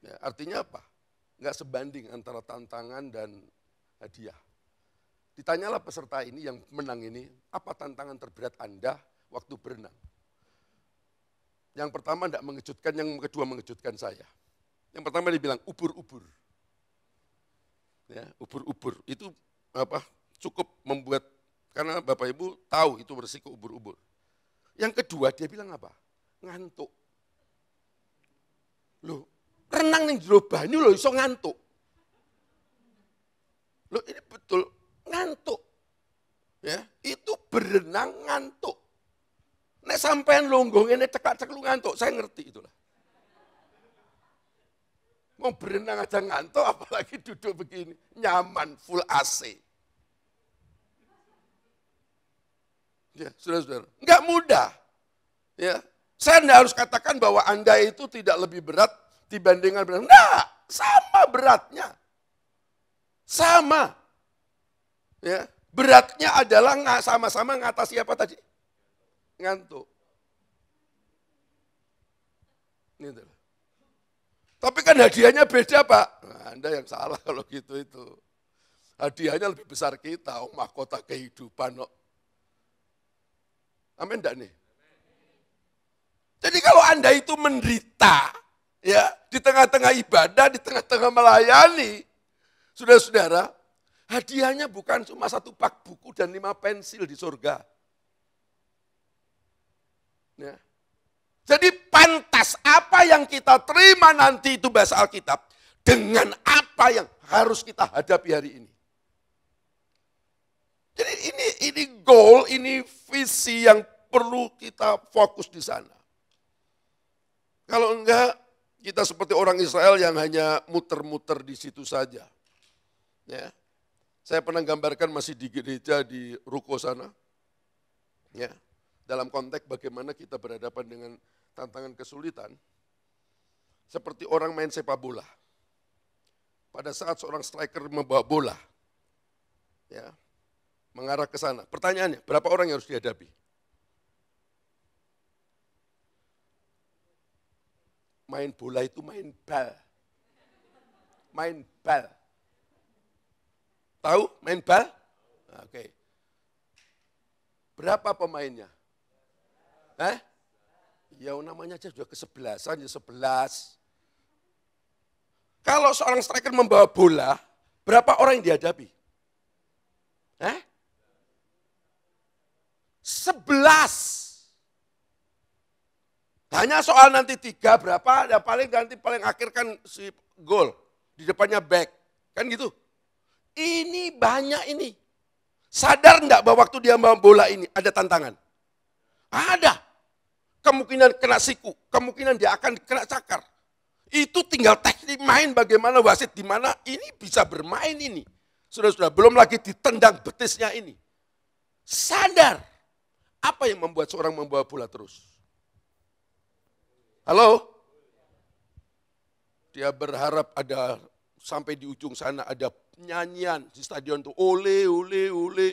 Ya, artinya apa? Enggak sebanding antara tantangan dan hadiah. Ditanyalah peserta ini yang menang ini, apa tantangan terberat Anda waktu berenang? Yang pertama tidak mengejutkan, yang kedua mengejutkan saya. Yang pertama dia bilang ubur-ubur. Ya, ubur-ubur itu cukup membuat, karena Bapak Ibu tahu itu berisiko ubur-ubur. Yang kedua dia bilang apa? Ngantuk. Loh, renang ning jero banyu lho iso ngantuk. Loh, ini betul ngantuk. Ya, itu berenang ngantuk. Nek sampean longgo ngene cekak-cek lu ngantuk, saya ngerti itulah. Mau berenang aja ngantuk, apalagi duduk begini, nyaman, full AC. Ya, saudara-saudara, enggak mudah. Ya, saya enggak harus katakan bahwa Anda itu tidak lebih berat dibandingkan berenang. Enggak, sama beratnya. Sama. Ya, beratnya adalah sama-sama ngatasi apa tadi? Ngantuk. Gitu. Tapi kan hadiahnya beda, Pak. Nah, Anda yang salah kalau gitu itu. Hadiahnya lebih besar kita, mahkota kehidupan. Amin enggak nih? Jadi kalau Anda itu menderita, ya, di tengah-tengah ibadah, di tengah-tengah melayani, saudara-saudara, hadiahnya bukan cuma 1 pak buku dan 5 pensil di surga. Ya. Jadi pantas apa yang kita terima nanti itu bahasa Alkitab dengan apa yang harus kita hadapi hari ini. Jadi ini goal, ini visi yang perlu kita fokus di sana. Kalau enggak, kita seperti orang Israel yang hanya muter-muter di situ saja. Ya. Saya pernah gambarkan masih di gereja di ruko sana. Ya. Dalam konteks bagaimana kita berhadapan dengan tantangan kesulitan, seperti orang main sepak bola. Pada saat seorang striker membawa bola, ya, mengarah ke sana. Pertanyaannya, berapa orang yang harus dihadapi? Main bola itu main bal. Main bal. Tahu main bal? Oke. Berapa pemainnya? Ya namanya aja sudah ke-11-an, ya 11. Kalau seorang striker membawa bola, berapa orang yang dihadapi? 11. Hanya soal nanti 3 berapa, ya paling akhir kan si gol. Di depannya back. Kan gitu. Ini banyak ini. Sadar enggak bahwa waktu dia membawa bola ini ada tantangan? Ada. Kemungkinan kena siku, kemungkinan dia akan kena cakar. Itu tinggal teknik main bagaimana wasit di mana ini bisa bermain ini. Sudah belum lagi ditendang betisnya ini. Sadar. Apa yang membuat seorang membawa bola terus? Halo? Dia berharap ada sampai di ujung sana ada nyanyian di stadion itu ole ole ole.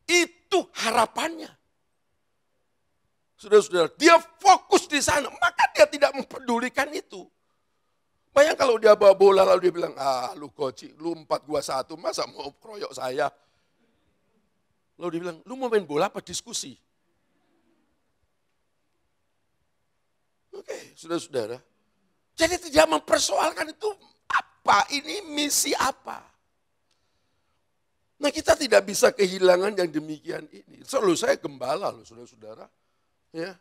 Itu harapannya. Saudara-saudara, dia fokus di sana, maka dia tidak mempedulikan itu. Bayang kalau dia bawa bola lalu dia bilang, lu goci, lu 4 gua 1, masa mau kroyok saya? Lalu dia bilang, lu mau main bola apa diskusi? Oke, saudara-saudara. Jadi tidak mempersoalkan itu apa, ini misi apa. Nah kita tidak bisa kehilangan yang demikian ini. Selalu saya gembala loh saudara-saudara. Ya,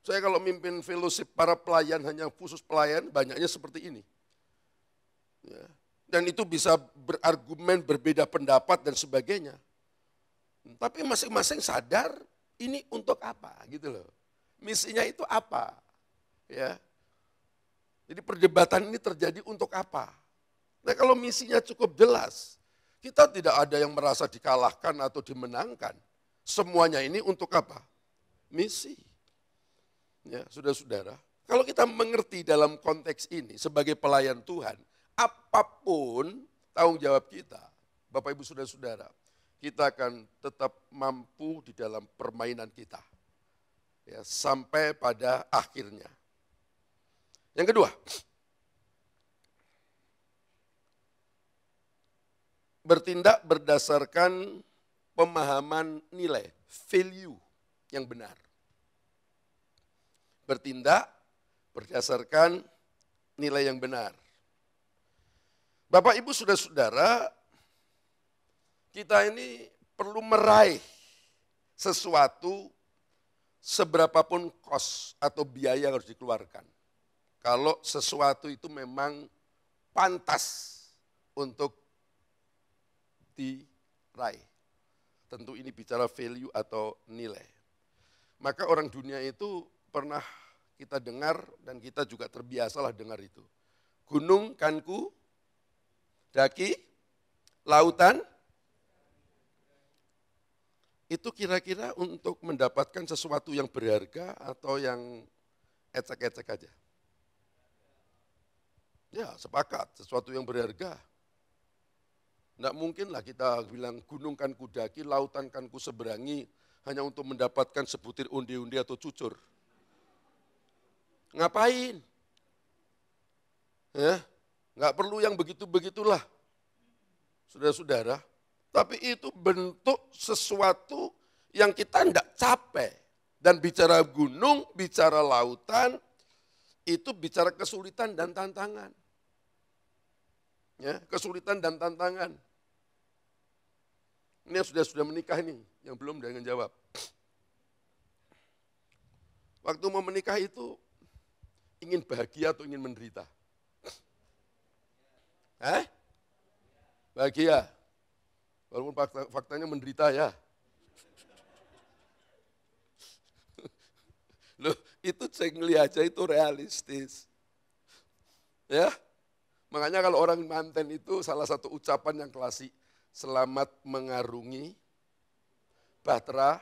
saya kalau mimpin fellowship para pelayan hanya khusus pelayan, banyaknya seperti ini. Ya, dan itu bisa berargumen, berbeda pendapat dan sebagainya. Tapi masing-masing sadar ini untuk apa, gitu loh. Misinya itu apa? Ya, jadi perdebatan ini terjadi untuk apa? Nah kalau misinya cukup jelas, kita tidak ada yang merasa dikalahkan atau dimenangkan. Semuanya ini untuk apa? Misi. Ya, saudara-saudara, kalau kita mengerti dalam konteks ini sebagai pelayan Tuhan, apapun tanggung jawab kita, Bapak Ibu Saudara-saudara, kita akan tetap mampu di dalam permainan kita. Ya, sampai pada akhirnya. Yang kedua, bertindak berdasarkan pemahaman nilai, value yang benar. Bertindak berdasarkan nilai yang benar. Bapak, Ibu, Saudara-saudara, kita ini perlu meraih sesuatu seberapapun kos atau biaya yang harus dikeluarkan. Kalau sesuatu itu memang pantas untuk diraih. Tentu ini bicara value atau nilai. Maka orang dunia itu pernah kita dengar dan kita juga terbiasalah dengar itu. Gunung kan ku daki, lautan. Itu kira-kira untuk mendapatkan sesuatu yang berharga atau yang ecek-ecek aja? Ya, sepakat, sesuatu yang berharga. Tidak mungkin lah kita bilang gunung kan ku daki, lautan kan ku seberangi, hanya untuk mendapatkan sebutir undi-undi atau cucur. Ngapain? Ya, nggak perlu yang begitu-begitulah. Saudara-saudara, tapi itu bentuk sesuatu yang kita tidak capek. Dan bicara gunung, bicara lautan, itu bicara kesulitan dan tantangan. Ya, kesulitan dan tantangan. Ini yang sudah menikah ini, yang belum dengan jawab. Waktu mau menikah itu, ingin bahagia atau ingin menderita? Bahagia. Walaupun faktanya menderita ya. Loh, itu cengli aja, itu realistis. Ya, makanya kalau orang manten itu salah satu ucapan yang klasik, selamat mengarungi bahtera,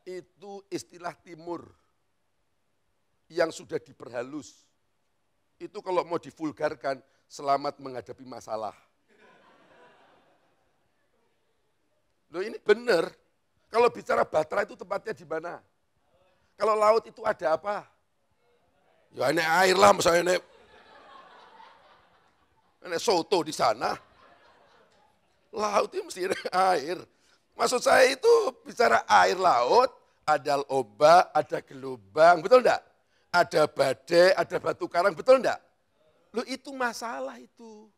itu istilah timur yang sudah diperhalus. Itu kalau mau divulgarkan, selamat menghadapi masalah. Loh, ini benar. Kalau bicara bahtera itu tempatnya di mana? Kalau laut itu ada apa? Ya ini air lah, misalnya ini soto di sana. Laut itu mesti ada air. Maksud saya itu bicara air laut, ada ombak, ada gelombang, betul enggak? Ada badai, ada batu karang, betul enggak? Loh, itu masalah itu.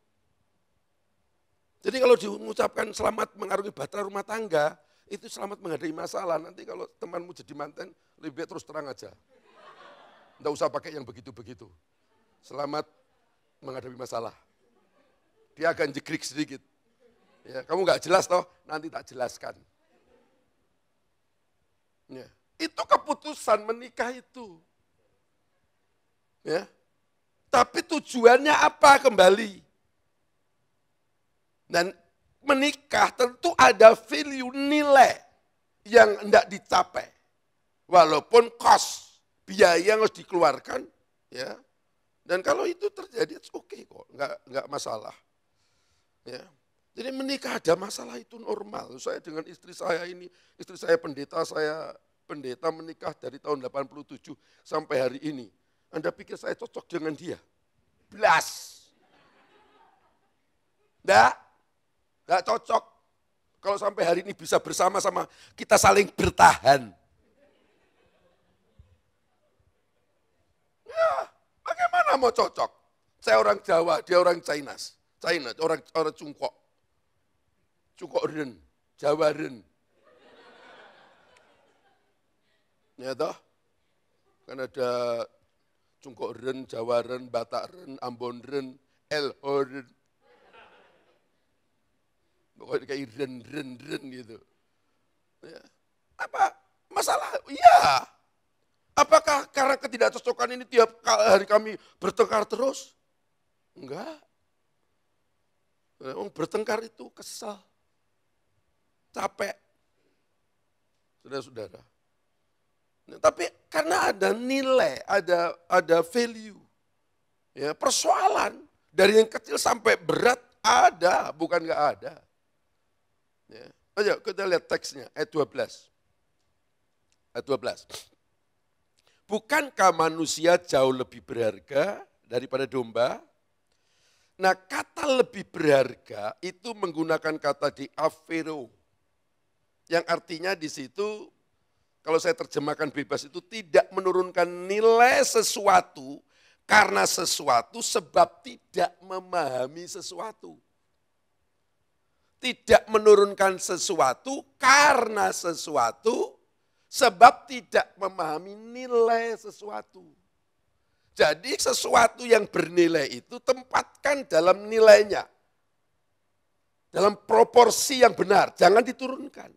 Jadi kalau diucapkan selamat mengarungi bahtera rumah tangga, itu selamat menghadapi masalah. Nanti kalau temanmu jadi manten, lebih baik terus terang aja. Enggak usah pakai yang begitu-begitu. Selamat menghadapi masalah. Dia akan jegrik sedikit. Ya, kamu enggak jelas toh, nanti tak jelaskan. Ya, itu keputusan menikah itu. Ya. Tapi tujuannya apa kembali? Dan menikah tentu ada value nilai yang hendak dicapai. Walaupun cost, biaya yang harus dikeluarkan. Ya. Dan kalau itu terjadi, oke kok, enggak masalah. Ya. Jadi menikah ada masalah itu normal. Saya dengan istri saya ini, istri saya pendeta menikah dari tahun 87 sampai hari ini. Anda pikir saya cocok dengan dia? Belas. Enggak cocok. Kalau sampai hari ini bisa bersama-sama, kita saling bertahan. Ya, bagaimana mau cocok? Saya orang Jawa, dia orang China, orang Cungkok. Cungkok Ren, Jawa Ren. Ya toh? Kan ada Cungkok Ren, Jawa Ren, Batak Ren, Ambon Ren, Elho Ren. Pokoknya kayak ren gitu. Ya. Apa masalah? Iya. Apakah karena ketidakcocokan ini tiap hari kami bertengkar terus? Enggak. Bertengkar itu kesal. Capek. Saudara-saudara. Nah, tapi karena ada nilai, ada value. Ya, persoalan dari yang kecil sampai berat Ada, bukan nggak ada. Ya. Ayo kita lihat teksnya, ayat 12. Ayat 12. Bukankah manusia jauh lebih berharga daripada domba? Nah, kata lebih berharga itu menggunakan kata di afero. Yang artinya di situ, kalau saya terjemahkan bebas itu tidak menurunkan nilai sesuatu karena sesuatu sebab tidak memahami sesuatu. Tidak menurunkan sesuatu karena sesuatu sebab tidak memahami nilai sesuatu. Jadi sesuatu yang bernilai itu tempatkan dalam nilainya. Dalam proporsi yang benar, jangan diturunkan.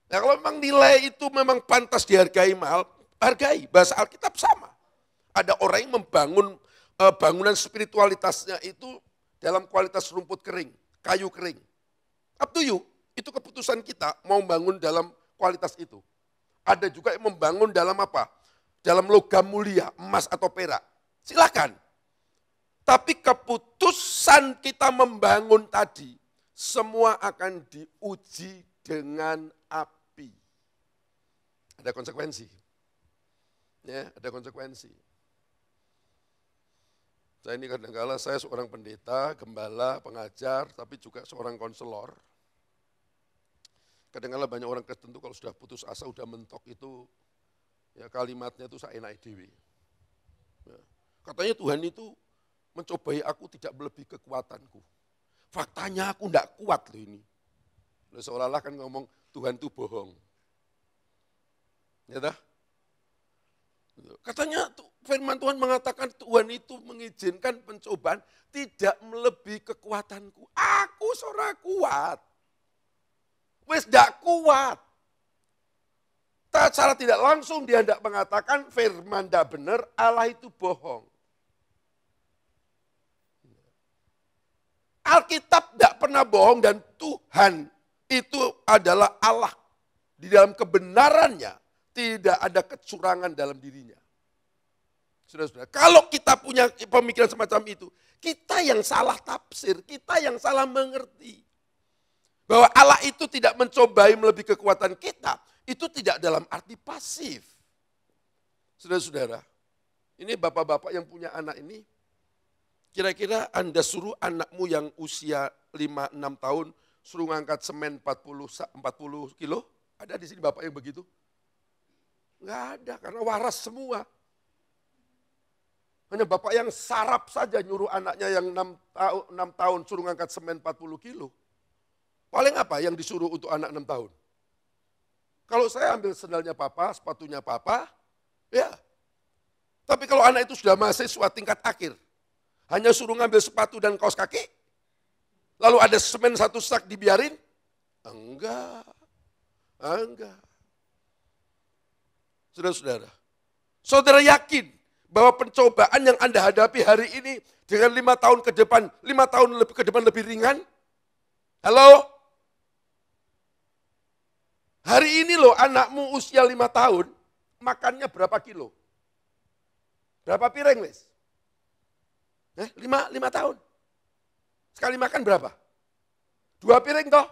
Nah kalau memang nilai itu memang pantas dihargai mahal, hargai. Bahasa Alkitab sama. Ada orang yang membangun bangunan spiritualitasnya itu dalam kualitas rumput kering, kayu kering. Up to you, itu keputusan kita mau bangun dalam kualitas itu. Ada juga yang membangun dalam apa? Dalam logam mulia, emas atau perak. Silakan. Tapi keputusan kita membangun tadi, semua akan diuji dengan api. Ada konsekuensi. Ya, ada konsekuensi. Saya ini kadang-kala saya seorang pendeta, gembala, pengajar, tapi juga seorang konselor. Kadang-kala banyak orang Kristen itu kalau sudah putus asa, sudah mentok itu, ya kalimatnya itu saya enak dewi. Ya. Katanya Tuhan itu mencobai aku tidak melebihi kekuatanku. Faktanya aku tidak kuat loh ini. Seolah-olah kan ngomong Tuhan itu bohong. Ya dah? Katanya firman Tuhan mengatakan Tuhan itu mengizinkan pencobaan tidak melebihi kekuatanku. Aku seorang kuat. Wes tidak kuat. Secara tidak langsung dia tidak mengatakan firman tidak benar, Allah itu bohong. Alkitab tidak pernah bohong dan Tuhan itu adalah Allah. Di dalam kebenarannya tidak ada kecurangan dalam dirinya. Saudara-saudara, kalau kita punya pemikiran semacam itu, kita yang salah tafsir, kita yang salah mengerti. Bahwa Allah itu tidak mencobai melebihi kekuatan kita, itu tidak dalam arti pasif. Saudara-saudara, ini bapak-bapak yang punya anak ini, kira-kira Anda suruh anakmu yang usia 5-6 tahun, suruh ngangkat semen 40 kilo, ada di sini bapak yang begitu? Enggak ada, karena waras semua. Hanya bapak yang sarap saja nyuruh anaknya yang 6 tahun suruh ngangkat semen 40 kilo. Paling apa yang disuruh untuk anak 6 tahun? Kalau saya ambil sendalnya papa, sepatunya papa, ya. Tapi kalau anak itu sudah mahasiswa tingkat akhir, hanya suruh ngambil sepatu dan kaos kaki, lalu ada semen 1 sak dibiarin? Enggak. Saudara-saudara, saudara yakin bahwa pencobaan yang Anda hadapi hari ini dengan 5 tahun ke depan, 5 tahun ke depan lebih ringan? Halo? Hari ini loh anakmu usia 5 tahun, makannya berapa kilo? Berapa piring, Wes? 5 tahun. Sekali makan berapa? 2 piring toh?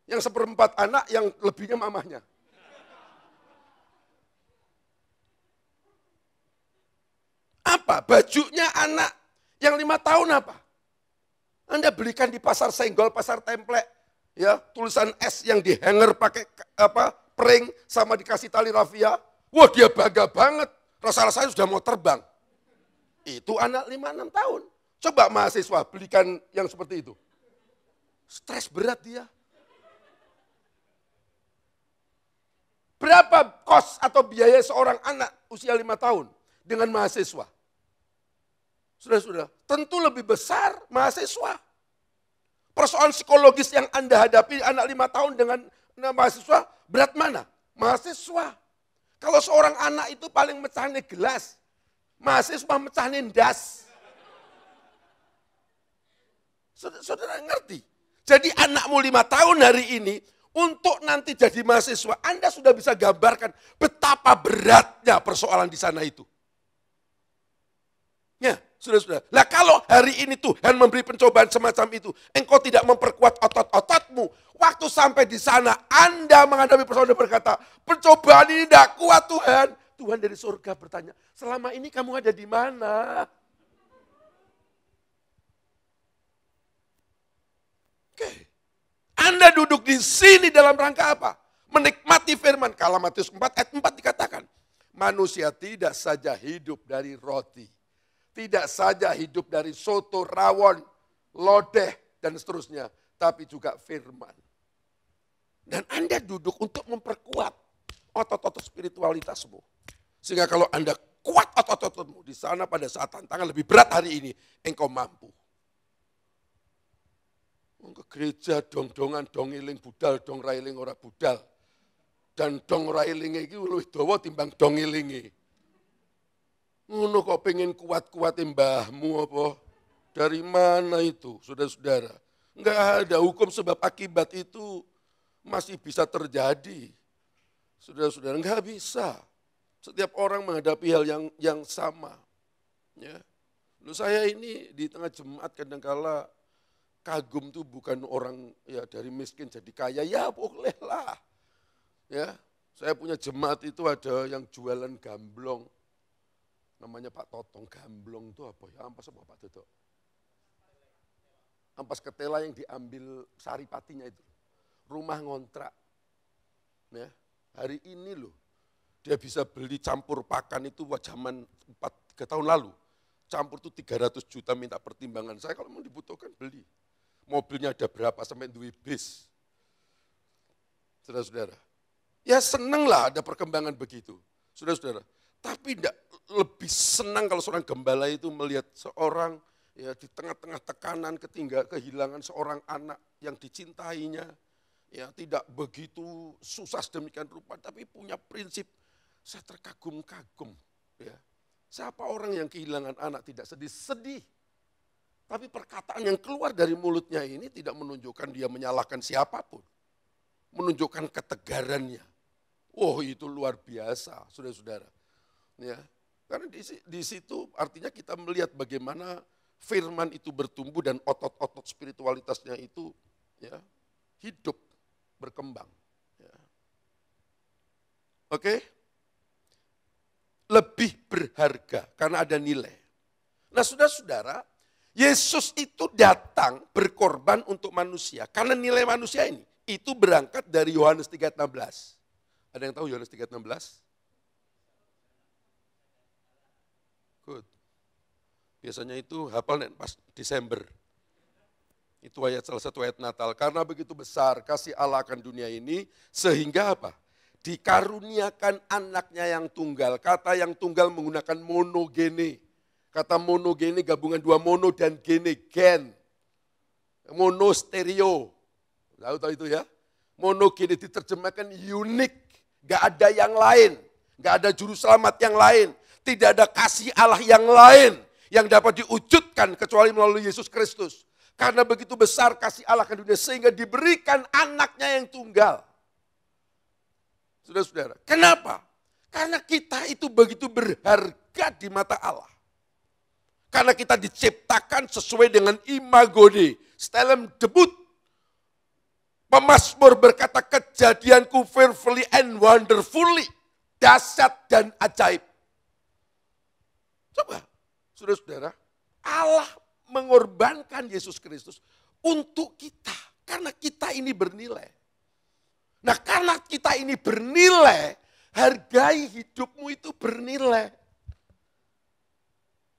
Yang 1/4 anak, yang lebihnya mamahnya. Apa? Bajunya anak yang 5 tahun apa? Anda belikan di pasar senggol, pasar templek, ya tulisan S yang di hanger pakai pring sama dikasih tali rafia. Wah dia bangga banget, rasa-rasanya sudah mau terbang. Itu anak 5-6 tahun. Coba mahasiswa belikan yang seperti itu. Stres berat dia. Berapa kos atau biaya seorang anak usia 5 tahun dengan mahasiswa? Sudah, tentu lebih besar mahasiswa. Persoalan psikologis yang Anda hadapi anak 5 tahun dengan mahasiswa, berat mana? Mahasiswa. Kalau seorang anak itu paling mecahin gelas, mahasiswa mecahin das. Saudara ngerti? Jadi anakmu 5 tahun hari ini, untuk nanti jadi mahasiswa, Anda sudah bisa gambarkan betapa beratnya persoalan di sana itu. Ya, Saudara-saudara, lah kalau hari ini Tuhan memberi pencobaan semacam itu, engkau tidak memperkuat otot-ototmu, waktu sampai di sana Anda menghadapi persoalan dan berkata, pencobaan ini tidak kuat Tuhan. Tuhan dari surga bertanya, selama ini kamu ada di mana? Oke. Anda duduk di sini dalam rangka apa? Menikmati firman. Kalau Matius 4 ayat 4 dikatakan, manusia tidak saja hidup dari roti, tidak saja hidup dari soto, rawon, lodeh, dan seterusnya, tapi juga firman. Dan Anda duduk untuk memperkuat otot-otot spiritualitasmu. Sehingga kalau Anda kuat otot-ototmu di sana pada saat tantangan lebih berat hari ini, engkau mampu. Ke gereja dong-dongan, dong-iling budal, dong railing ora budal. Dan dong railinge iki luwih dawa timbang dong ilinge. Ngono kok pengen kuat-kuat mbahmu apa? Dari mana itu, saudara-saudara? Enggak ada hukum sebab akibat itu masih bisa terjadi. Saudara-saudara, enggak bisa. Setiap orang menghadapi hal yang sama. Ya. Lalu saya ini di tengah jemaat kadangkala kagum tuh bukan orang ya dari miskin jadi kaya, ya bolehlah. Ya, saya punya jemaat itu ada yang jualan gamblong. Namanya Pak Totong, gamblong itu apa ya? Ampas apa Pak Toto? Ampas ketela yang diambil saripatinya itu. Rumah ngontrak. Ya, hari ini loh, dia bisa beli campur pakan itu zaman 3 tahun lalu. Campur itu 300 juta minta pertimbangan. Saya kalau mau dibutuhkan beli. Mobilnya ada berapa sampai duit bis. Saudara-saudara. Ya senang lah ada perkembangan begitu. Saudara-saudara. Tapi tidak lebih senang kalau seorang gembala itu melihat seorang ya di tengah-tengah tekanan kehilangan seorang anak yang dicintainya. Ya tidak begitu susah sedemikian rupa. Tapi punya prinsip, saya terkagum-kagum. Ya. Siapa orang yang kehilangan anak tidak sedih-sedih. Tapi perkataan yang keluar dari mulutnya ini tidak menunjukkan dia menyalahkan siapapun. Menunjukkan ketegarannya. Oh itu luar biasa, saudara-saudara. Ya, karena di situ artinya kita melihat bagaimana firman itu bertumbuh dan otot-otot spiritualitasnya itu ya, hidup, berkembang. Ya. Oke? Lebih berharga karena ada nilai. Nah saudara-saudara, Yesus itu datang berkorban untuk manusia. Karena nilai manusia ini, itu berangkat dari Yohanes 3:16. Ada yang tahu Yohanes 3:16? Good. Biasanya itu hafal pas Desember. Itu salah satu ayat Natal. Karena begitu besar kasih Allah akan dunia ini, sehingga apa? Dikaruniakan anaknya yang tunggal. Kata yang tunggal menggunakan monogene. Kata monogene gabungan dua mono dan gene, gen. Mono stereo. Tahu itu ya? Monogene diterjemahkan unik. Gak ada yang lain. Gak ada juru selamat yang lain. Tidak ada kasih Allah yang lain yang dapat diwujudkan kecuali melalui Yesus Kristus. Karena begitu besar kasih Allah ke dunia sehingga diberikan anaknya yang tunggal. Saudara-saudara, kenapa? Karena kita itu begitu berharga di mata Allah. Karena kita diciptakan sesuai dengan imago Dei. Stelem debut. Pemazmur berkata kejadianku fearfully and wonderfully. Dahsyat dan ajaib. Coba, saudara-saudara. Allah mengorbankan Yesus Kristus untuk kita. Karena kita ini bernilai. Nah karena kita ini bernilai, hargai hidupmu itu bernilai.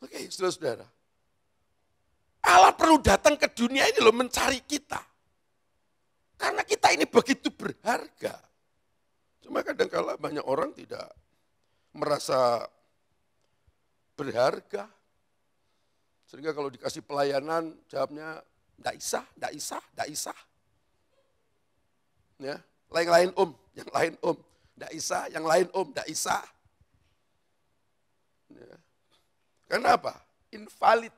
Oke, saudara-saudara. Allah perlu datang ke dunia ini loh mencari kita. Karena kita ini begitu berharga. Cuma kadang-kala banyak orang tidak merasa berharga. Sehingga kalau dikasih pelayanan, jawabnya, enggak isah. Ya, yang lain yang lain enggak isah, yang lain enggak isah. Ya. Kenapa? Invalid.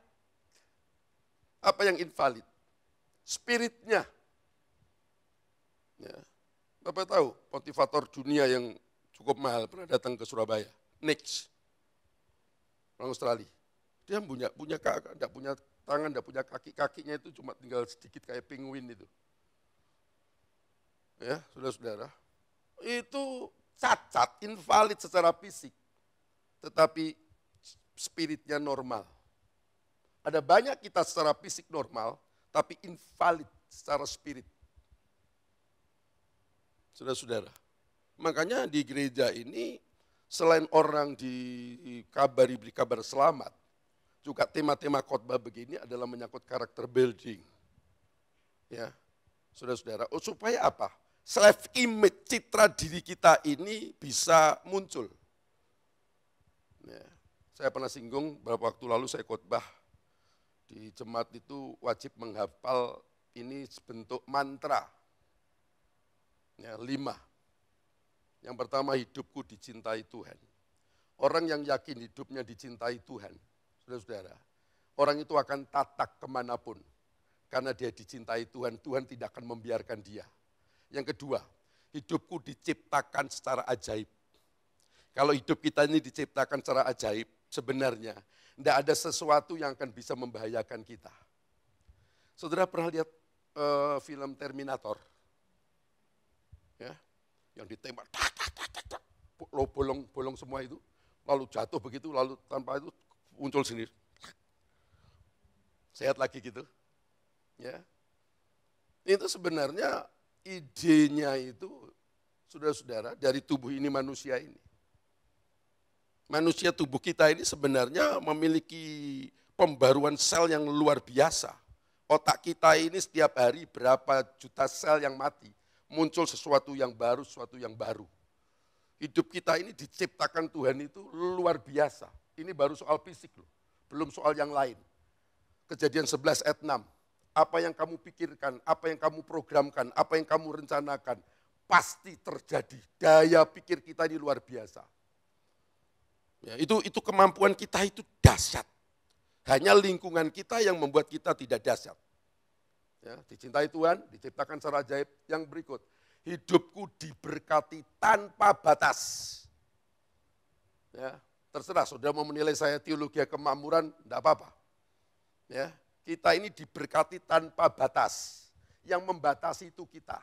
Apa yang invalid? Spiritnya. Ya. Bapak tahu, motivator dunia yang cukup mahal pernah datang ke Surabaya. Nix. Orang Australia. Dia punya kakak, enggak punya tangan, enggak punya kaki, kakinya itu cuma tinggal sedikit kayak penguin itu. Ya, saudara-saudara. Itu cacat, invalid secara fisik. Tetapi spiritnya normal. Ada banyak kita secara fisik normal, tapi invalid secara spirit. Saudara-saudara. Makanya di gereja ini, selain orang dikabari beri kabar selamat, juga tema-tema khotbah begini adalah menyangkut karakter building. Ya, saudara-saudara. Supaya apa? Self image, citra diri kita ini bisa muncul. Ya, saya pernah singgung beberapa waktu lalu saya khotbah di jemaat itu wajib menghafal ini sebentuk mantra. Ya, 5. Yang pertama, hidupku dicintai Tuhan. Orang yang yakin hidupnya dicintai Tuhan, saudara-saudara, orang itu akan tatak kemanapun. Karena dia dicintai Tuhan, Tuhan tidak akan membiarkan dia. Yang kedua, hidupku diciptakan secara ajaib. Kalau hidup kita ini diciptakan secara ajaib, sebenarnya tidak ada sesuatu yang akan bisa membahayakan kita. Saudara pernah lihat film Terminator? Ya, yang ditembak, bolong semua itu, lalu jatuh begitu, lalu tanpa itu muncul sendiri. Sehat lagi gitu. Ya. Itu sebenarnya idenya itu, saudara-saudara, dari tubuh ini manusia ini. Manusia tubuh kita ini sebenarnya memiliki pembaruan sel yang luar biasa. Otak kita ini setiap hari berapa juta sel yang mati. Muncul sesuatu yang baru, sesuatu yang baru. Hidup kita ini diciptakan Tuhan itu luar biasa. Ini baru soal fisik loh, belum soal yang lain. Kejadian 11 ayat 6. Apa yang kamu pikirkan, apa yang kamu programkan, apa yang kamu rencanakan, pasti terjadi. Daya pikir kita ini luar biasa. Ya, itu kemampuan kita itu dahsyat. Hanya lingkungan kita yang membuat kita tidak dahsyat. Ya, dicintai Tuhan, diciptakan secara ajaib. Yang berikut, hidupku diberkati tanpa batas. Ya, terserah, saudara mau menilai saya teologi kemakmuran, tidak apa-apa. Ya, kita ini diberkati tanpa batas. Yang membatasi itu kita.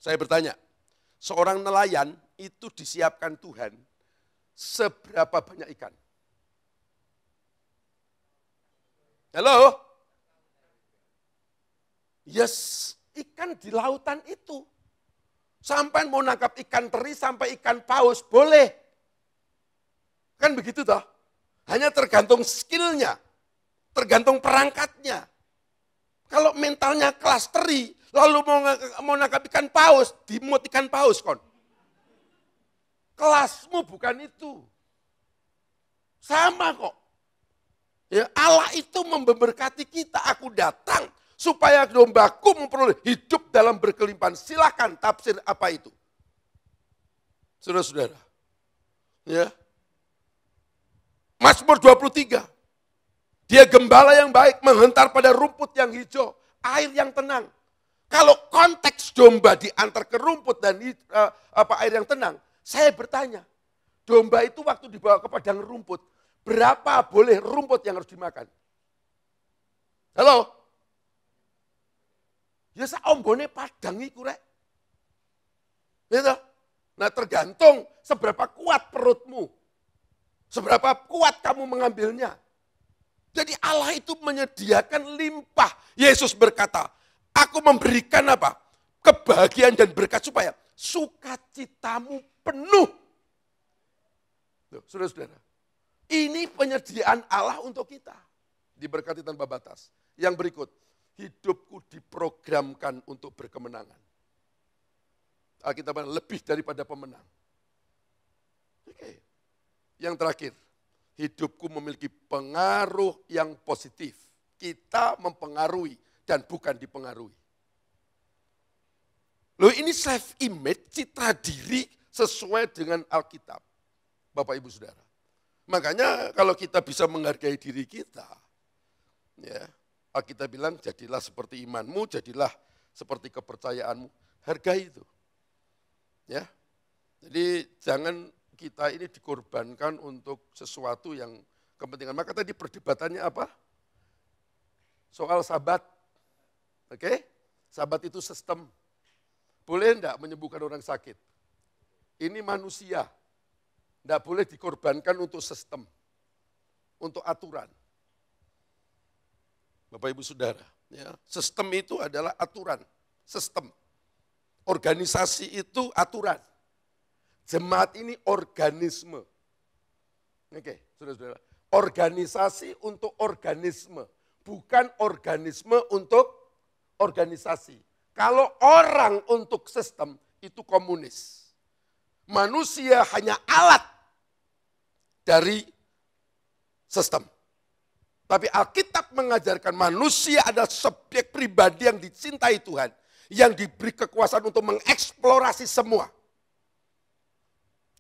Saya bertanya, seorang nelayan itu disiapkan Tuhan, seberapa banyak ikan? Halo? Yes, ikan di lautan itu. Sampai mau nangkap ikan teri sampai ikan paus, boleh. Kan begitu toh? Hanya tergantung skillnya, tergantung perangkatnya. Kalau mentalnya kelas teri, lalu mau nangkap ikan paus, dimut ikan paus kon. Kelasmu bukan itu. Sama kok. Ya, Allah itu memberkati kita. Aku datang supaya dombaku memperoleh hidup dalam berkelimpahan. Silakan tafsir apa itu. Saudara-saudara. Ya. Mazmur 23. Dia gembala yang baik, menghentar pada rumput yang hijau, air yang tenang. Kalau konteks domba diantar ke rumput dan air yang tenang, saya bertanya, domba itu waktu dibawa ke padang rumput, berapa boleh rumput yang harus dimakan? Halo? Ya saombone padang iku rek. Gitu. Nah tergantung seberapa kuat perutmu. Seberapa kuat kamu mengambilnya. Jadi Allah itu menyediakan limpah. Yesus berkata, aku memberikan apa? Kebahagiaan dan berkat supaya sukacitamu penuh. Loh, saudara-saudara. Ini penyediaan Allah untuk kita. Diberkati tanpa batas. Yang berikut. Hidupku diprogramkan untuk berkemenangan. Alkitab lebih daripada pemenang. Oke. Yang terakhir, hidupku memiliki pengaruh yang positif. Kita mempengaruhi dan bukan dipengaruhi. Loh ini self image, citra diri sesuai dengan Alkitab. Bapak Ibu Saudara. Makanya kalau kita bisa menghargai diri kita, ya, Alkitab bilang, jadilah seperti imanmu, jadilah seperti kepercayaanmu. Hargai itu. Ya. Jadi jangan kita ini dikorbankan untuk sesuatu yang kepentingan. Maka tadi perdebatannya apa? Soal sabat. Oke? Sabat itu sistem. Boleh enggak menyembuhkan orang sakit? Ini manusia. Enggak boleh dikorbankan untuk sistem. Untuk aturan. Bapak Ibu Saudara, ya, sistem itu adalah aturan. Sistem. Organisasi itu aturan. Jemaat ini organisme. Oke, saudara-saudara. Organisasi untuk organisme. Bukan organisme untuk organisasi. Kalau orang untuk sistem, itu komunis. Manusia hanya alat dari sistem. Tapi Alkitab mengajarkan manusia adalah subjek pribadi yang dicintai Tuhan. Yang diberi kekuasaan untuk mengeksplorasi semua.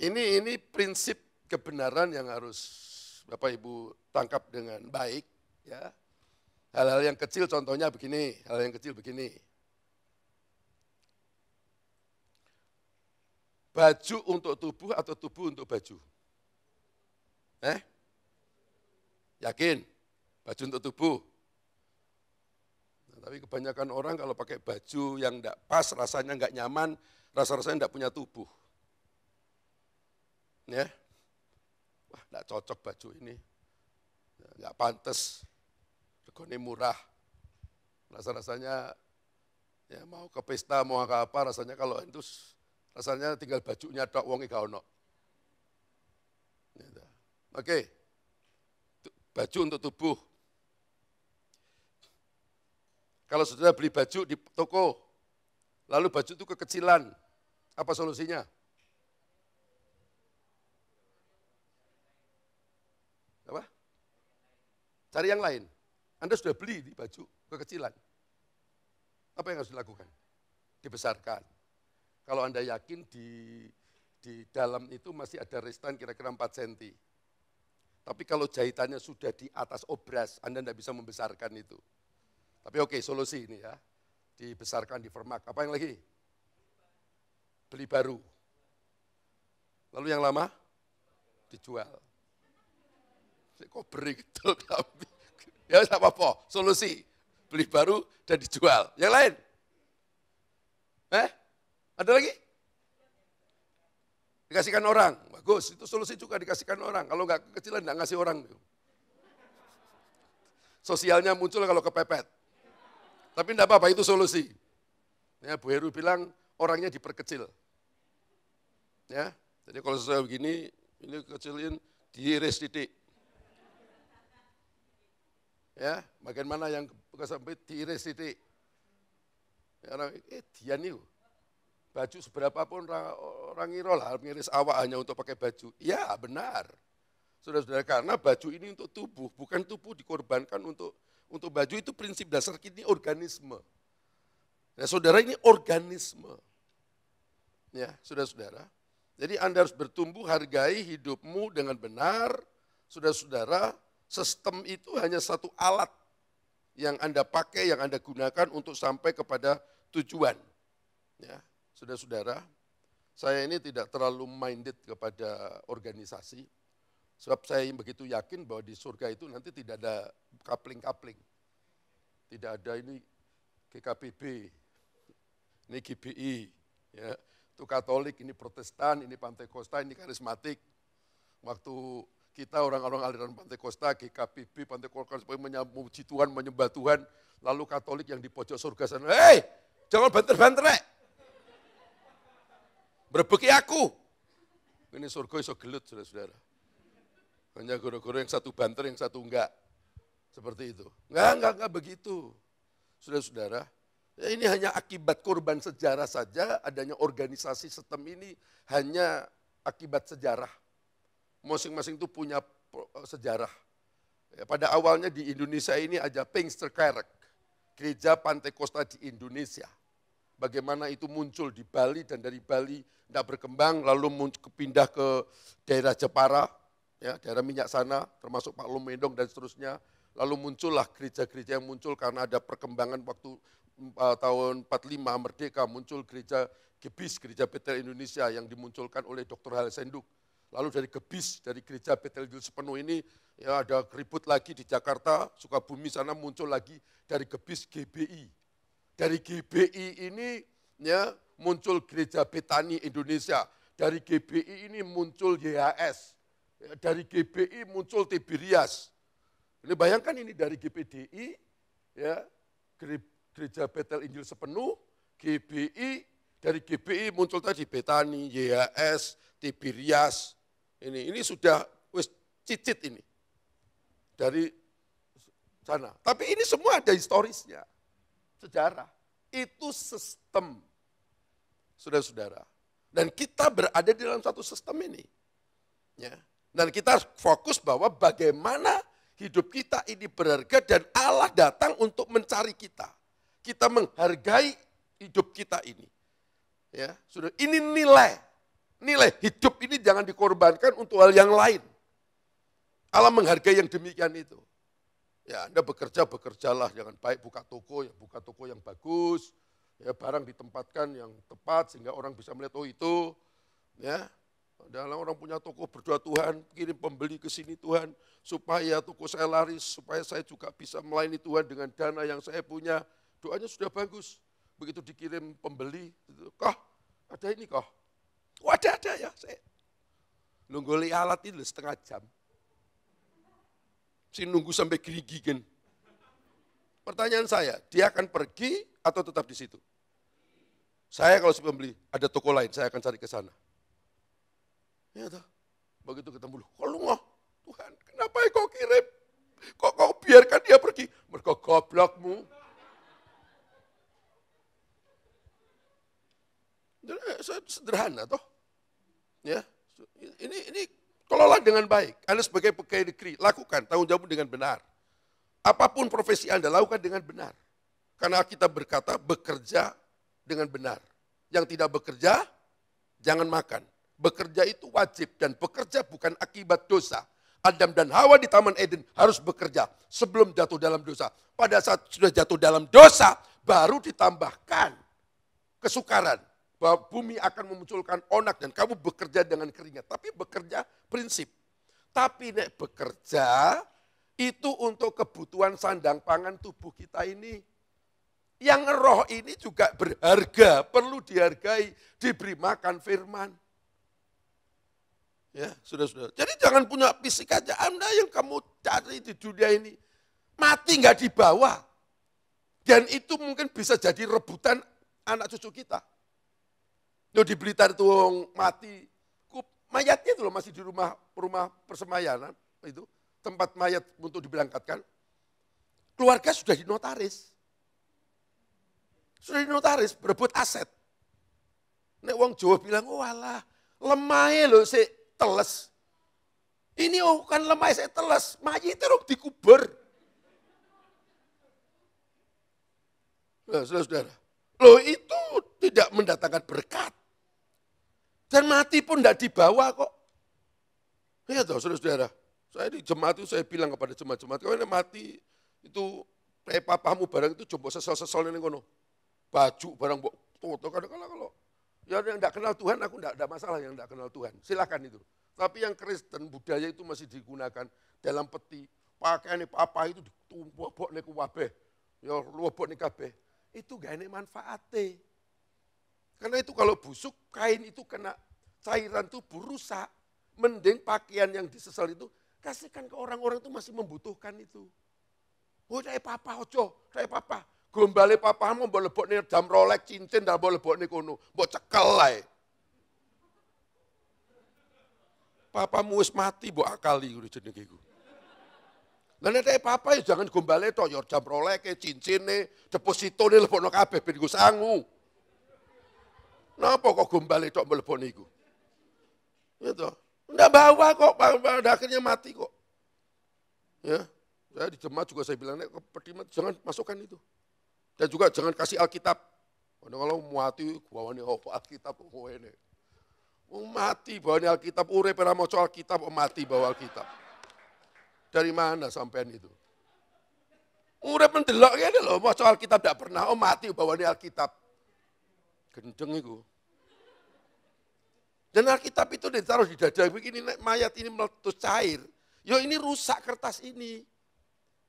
Ini prinsip kebenaran yang harus Bapak Ibu tangkap dengan baik. Ya. Hal-hal yang kecil contohnya begini, hal yang kecil begini. Baju untuk tubuh atau tubuh untuk baju? Yakin? Baju untuk tubuh? Nah, tapi kebanyakan orang kalau pakai baju yang enggak pas, rasanya enggak nyaman, rasa-rasanya enggak punya tubuh. Ya, wah enggak cocok baju ini, enggak pantas. Regane murah, rasa-rasanya ya mau ke pesta, mau ke apa, rasanya kalau itu rasanya tinggal bajunya tok wonge gak ono. Oke, baju untuk tubuh. Kalau saudara beli baju di toko, lalu baju itu kekecilan, apa solusinya? Apa? Cari yang lain. Anda sudah beli di baju kekecilan. Apa yang harus dilakukan? Dibesarkan. Kalau Anda yakin di dalam itu masih ada restan kira-kira 4 cm. Tapi kalau jahitannya sudah di atas obras, Anda tidak bisa membesarkan itu. Tapi oke, solusi ini ya. Dibesarkan, dipermak. Apa yang lagi? Beli baru. Lalu yang lama? Dijual. Kok beri gitu tapi. Ya tidak apa-apa, solusi. Beli baru dan dijual. Yang lain? Ada lagi? Dikasihkan orang. Bagus, itu solusi juga dikasihkan orang. Kalau enggak kekecilan, enggak ngasih orang. Sosialnya muncul kalau kepepet. Tapi enggak apa-apa, itu solusi. Ya, Bu Heru bilang orangnya diperkecil. Ya, jadi kalau saya begini, ini kecilin, diiris titik. Ya, bagian mana yang sampai diiris titik. Ya, orang, dia nih, baju seberapa pun orang ngira lah, ngiris awak hanya untuk pakai baju. Ya, benar. Saudara-saudara, karena baju ini untuk tubuh, bukan tubuh dikorbankan untuk baju, itu prinsip dasar kita, ini organisme. Ya, saudara, ini organisme. Ya, saudara-saudara. Jadi Anda harus bertumbuh, hargai hidupmu dengan benar. Saudara-saudara, sistem itu hanya satu alat yang Anda pakai, yang Anda gunakan untuk sampai kepada tujuan. Ya, saudara-saudara, saya ini tidak terlalu minded kepada organisasi, sebab saya begitu yakin bahwa di surga itu nanti tidak ada kapling-kapling. Tidak ada ini GKPB, ini GBI, ya, itu Katolik, ini Protestan, ini Pantekosta, ini karismatik. Waktu kita orang-orang aliran Pantekosta, GKPB, Pantekosta memuji Tuhan, menyembah Tuhan, lalu Katolik yang di pojok surga sana, hei, jangan banter-banter, berbeki aku. Ini surga iso gelut, saudara-saudara. Hanya guru-guru yang satu banter, yang satu enggak. Seperti itu. Enggak begitu. Saudara-saudara, ya ini hanya akibat korban sejarah saja, adanya organisasi sistem ini hanya akibat sejarah. Masing-masing itu punya sejarah. Ya, pada awalnya di Indonesia ini ada Pinksterkerk, gereja Pantekosta di Indonesia. Bagaimana itu muncul di Bali dan dari Bali tidak berkembang, lalu pindah ke daerah Jepara, ya, daerah minyak sana, termasuk Pak Lumendong dan seterusnya. Lalu muncullah gereja-gereja yang muncul karena ada perkembangan waktu tahun 45 merdeka, muncul gereja GBIS, Gereja Betel Indonesia yang dimunculkan oleh Dr. Hal Senduk. Lalu dari Gebis, dari gereja Betel Injil Sepenuh ini, ya ada ribut lagi di Jakarta, Sukabumi sana muncul lagi dari Gebis GBI. Dari GBI ini ya muncul Gereja Betani Indonesia. Dari GBI ini muncul YHS. Dari GBI muncul Tiberias. Ini bayangkan ini dari GPDI, ya Gereja Betel Injil Sepenuh, GBI, dari GBI muncul tadi Betani, YHS, Tiberias. Ini sudah wis cicit ini dari sana. Tapi ini semua ada historisnya, sejarah. Itu sistem, saudara-saudara. Dan kita berada di dalam satu sistem ini. Ya. Dan kita fokus bahwa bagaimana hidup kita ini berharga dan Allah datang untuk mencari kita. Kita menghargai hidup kita ini. Ya, sudah. Ini nilai hidup ini jangan dikorbankan untuk hal yang lain. Allah menghargai yang demikian itu. Ya, Anda bekerjalah, jangan baik buka toko yang bagus, ya barang ditempatkan yang tepat sehingga orang bisa melihat oh itu, ya. Adalah orang punya toko berdoa Tuhan, kirim pembeli ke sini Tuhan, supaya toko saya laris, supaya saya juga bisa melayani Tuhan dengan dana yang saya punya. Doanya sudah bagus. Begitu dikirim pembeli, kah ada ini kah? Oh ada ya, saya nunggu alat itu setengah jam. Si nunggu sampai gerigi kan. Pertanyaan saya, dia akan pergi atau tetap di situ? Saya kalau si pembeli, ada toko lain, saya akan cari ke sana. Ya toh, begitu ketemu, kalau nggak, Tuhan kenapa kau kirim? Kok kau biarkan dia pergi? Mereka goblokmu. Sederhana toh. Ya, ini kelola dengan baik. Anda sebagai pegawai negeri, lakukan tanggung jawab dengan benar. Apapun profesi Anda, lakukan dengan benar. Karena kita berkata, bekerja dengan benar. Yang tidak bekerja, jangan makan. Bekerja itu wajib dan bekerja bukan akibat dosa. Adam dan Hawa di Taman Eden harus bekerja sebelum jatuh dalam dosa. Pada saat sudah jatuh dalam dosa, baru ditambahkan kesukaran. Bahwa bumi akan memunculkan onak dan kamu bekerja dengan keringat. Tapi bekerja prinsip. Tapi nek bekerja itu untuk kebutuhan sandang pangan tubuh kita ini. Yang roh ini juga berharga, perlu dihargai, diberi makan firman. Ya, sudah. Jadi jangan punya fisik aja. Anda yang kamu cari di dunia ini, mati nggak dibawa. Dan itu mungkin bisa jadi rebutan anak cucu kita. Loh di Blitar itu mati, mayatnya itu loh masih di rumah persemayanan, itu tempat mayat untuk diberangkatkan. Keluarga sudah dinotaris. Berebut aset. Nek wong Jawa bilang, oh alah, lemahnya loh si teles. Ini kan lemah si teles, mayat itu dikubur. Nah, saudara-saudara, loh itu tidak mendatangkan berkat. Dan mati pun tidak dibawa kok. Ya toh saudara-saudara, saya di jemaat itu saya bilang kepada jemaat-jemaat, kalau ini mati itu kayak papamu barang itu coba sesal-sesal ini kono. Baju barang toto kadang-kadang kalau yang tidak kenal Tuhan aku tidak masalah yang tidak kenal Tuhan. Silakan itu. Tapi yang Kristen budaya itu masih digunakan dalam peti. Pakaian papa itu ditumpuk nek kabeh. Ya lobok nek kabeh. Itu gak ada manfaatnya. Karena itu kalau busuk, kain itu kena cairan tubuh rusak. Mending pakaian yang disesal itu, kasihkan ke orang-orang itu masih membutuhkan itu. Oh, saya papa, papa. Gombale papamu, mbok lebokne jam Rolex, cincin, dan mbok lebokne kono. Mbok cekel lah. Papamu wis mati, mbok akali. Jenenge iku. Lah nek papa ya jangan gombale tok, ya jam Rolex, cincine, depositone lebokno kabeh ben iku sangu. Napa kok gombale tok mlebone iku? Ya toh. Ndak bawa kok, pada akhirnya mati kok. Ya, saya di jemaat juga saya bilang, nek peti mati jangan masukkan itu. Dan juga jangan kasih Alkitab. Kalau mati bawane Alkitab kok ngene. Mati bawane Alkitab, urip ora maca Alkitab, mati bawa Alkitab. Dari mana sampean itu? Urip mendelok ngene lho, maca Alkitab ndak pernah, mati bawane Alkitab. Gendeng iku. Dan Alkitab itu ditaruh di dada begini, mayat ini meletus cair. Yo ini rusak kertas ini.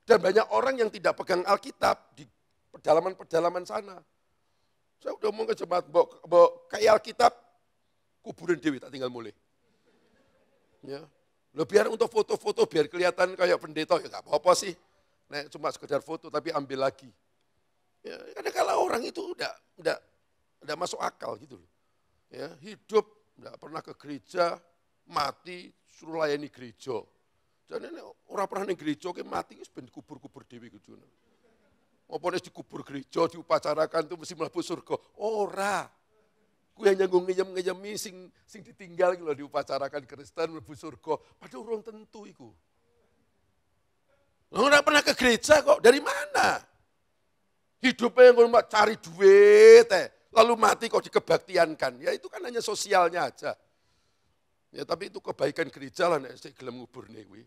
Dan banyak orang yang tidak pegang Alkitab di pedalaman-pedalaman sana. Saya udah ngomong ke jemaat, bawa kayak Alkitab, kuburan dewi tak tinggal mulai. Ya. Loh, biar untuk foto-foto, biar kelihatan kayak pendeta, ya nggak apa-apa sih. Nah, cuma sekedar foto, tapi ambil lagi. Ya, kadang kala orang itu udah masuk akal gitu loh. Ya, hidup, nggak pernah ke gereja, mati, suruh layani gereja. Jadi orang pernah ning gereja, mati, ben kubur-kubur dewi gitu. Apa nek dikubur gereja, diupacarakan itu mesti mlebu surga. Ora. Kuwi hanya ngeyem-ngeyemi sing ditinggal gitu loh, diupacarakan Kristen mlebu surga. Padahal urung tentu iku. Ora pernah ke gereja kok, dari mana? Hidupnya yang cari duit, lalu mati kok dikebaktiankan. Ya itu kan hanya sosialnya aja. Ya tapi itu kebaikan gereja lah, saya gelem ngubur nih.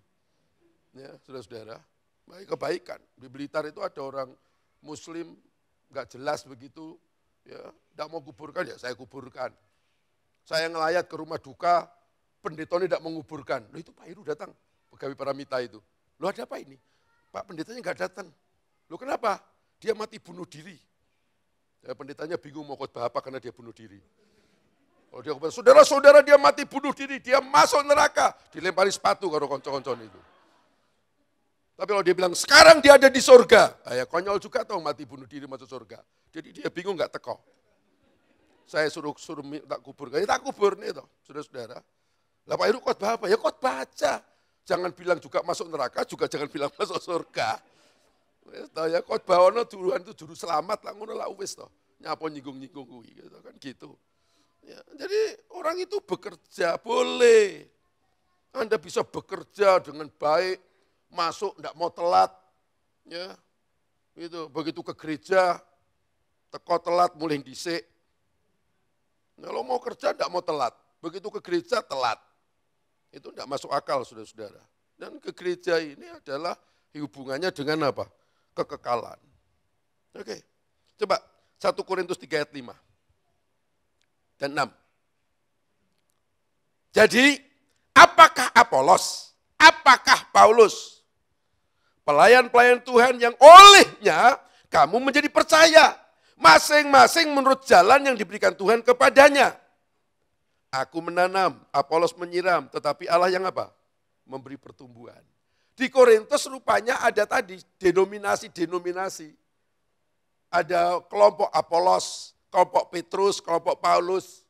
Ya saudara-saudara, baik kebaikan. Di Blitar itu ada orang Muslim, nggak jelas begitu, ya, tidak mau kuburkan, ya saya kuburkan. Saya ngelayat ke rumah duka, pendetanya tidak menguburkan. Loh itu Pak Heru datang, pegawai Paramita itu. Loh ada apa ini? Pak pendetanya nggak datang. Loh kenapa? Dia mati bunuh diri. Ya, pendetanya bingung mau khotbah apa karena dia bunuh diri. Oh dia saudara-saudara dia mati bunuh diri, dia masuk neraka, dilempari sepatu karo konco-koncon itu. Tapi kalau dia bilang, sekarang dia ada di surga. Ya konyol juga tahu mati bunuh diri masuk surga. Jadi dia bingung nggak teko. Saya suruh tak kubur. Ya tak kubur nih toh, saudara-saudara. Lah Pak Heru khotbah apa? Ya khotbah aja. Jangan bilang juga masuk neraka, juga jangan bilang masuk surga. Ya khotbah ono Tuhan itu juru selamat lah, ngono lah wis toh. Nyapa nyinggung-nyinggung kuwi gitu kan gitu. Ya, jadi orang itu bekerja boleh. Anda bisa bekerja dengan baik. Masuk, tidak mau telat, ya, itu begitu ke gereja, teko telat mulai dhisik. Kalau mau kerja tidak mau telat, begitu ke gereja telat, itu tidak masuk akal saudara-saudara. Dan ke gereja ini adalah hubungannya dengan apa? Kekekalan. Oke, coba 1 Korintus 3 ayat 5 dan 6. Jadi, apakah Apolos? Apakah Paulus? Pelayan-pelayan Tuhan yang olehnya kamu menjadi percaya. Masing-masing menurut jalan yang diberikan Tuhan kepadanya. Aku menanam, Apolos menyiram, tetapi Allah yang apa? Memberi pertumbuhan. Di Korintus rupanya ada tadi denominasi. Ada kelompok Apolos, kelompok Petrus, kelompok Paulus.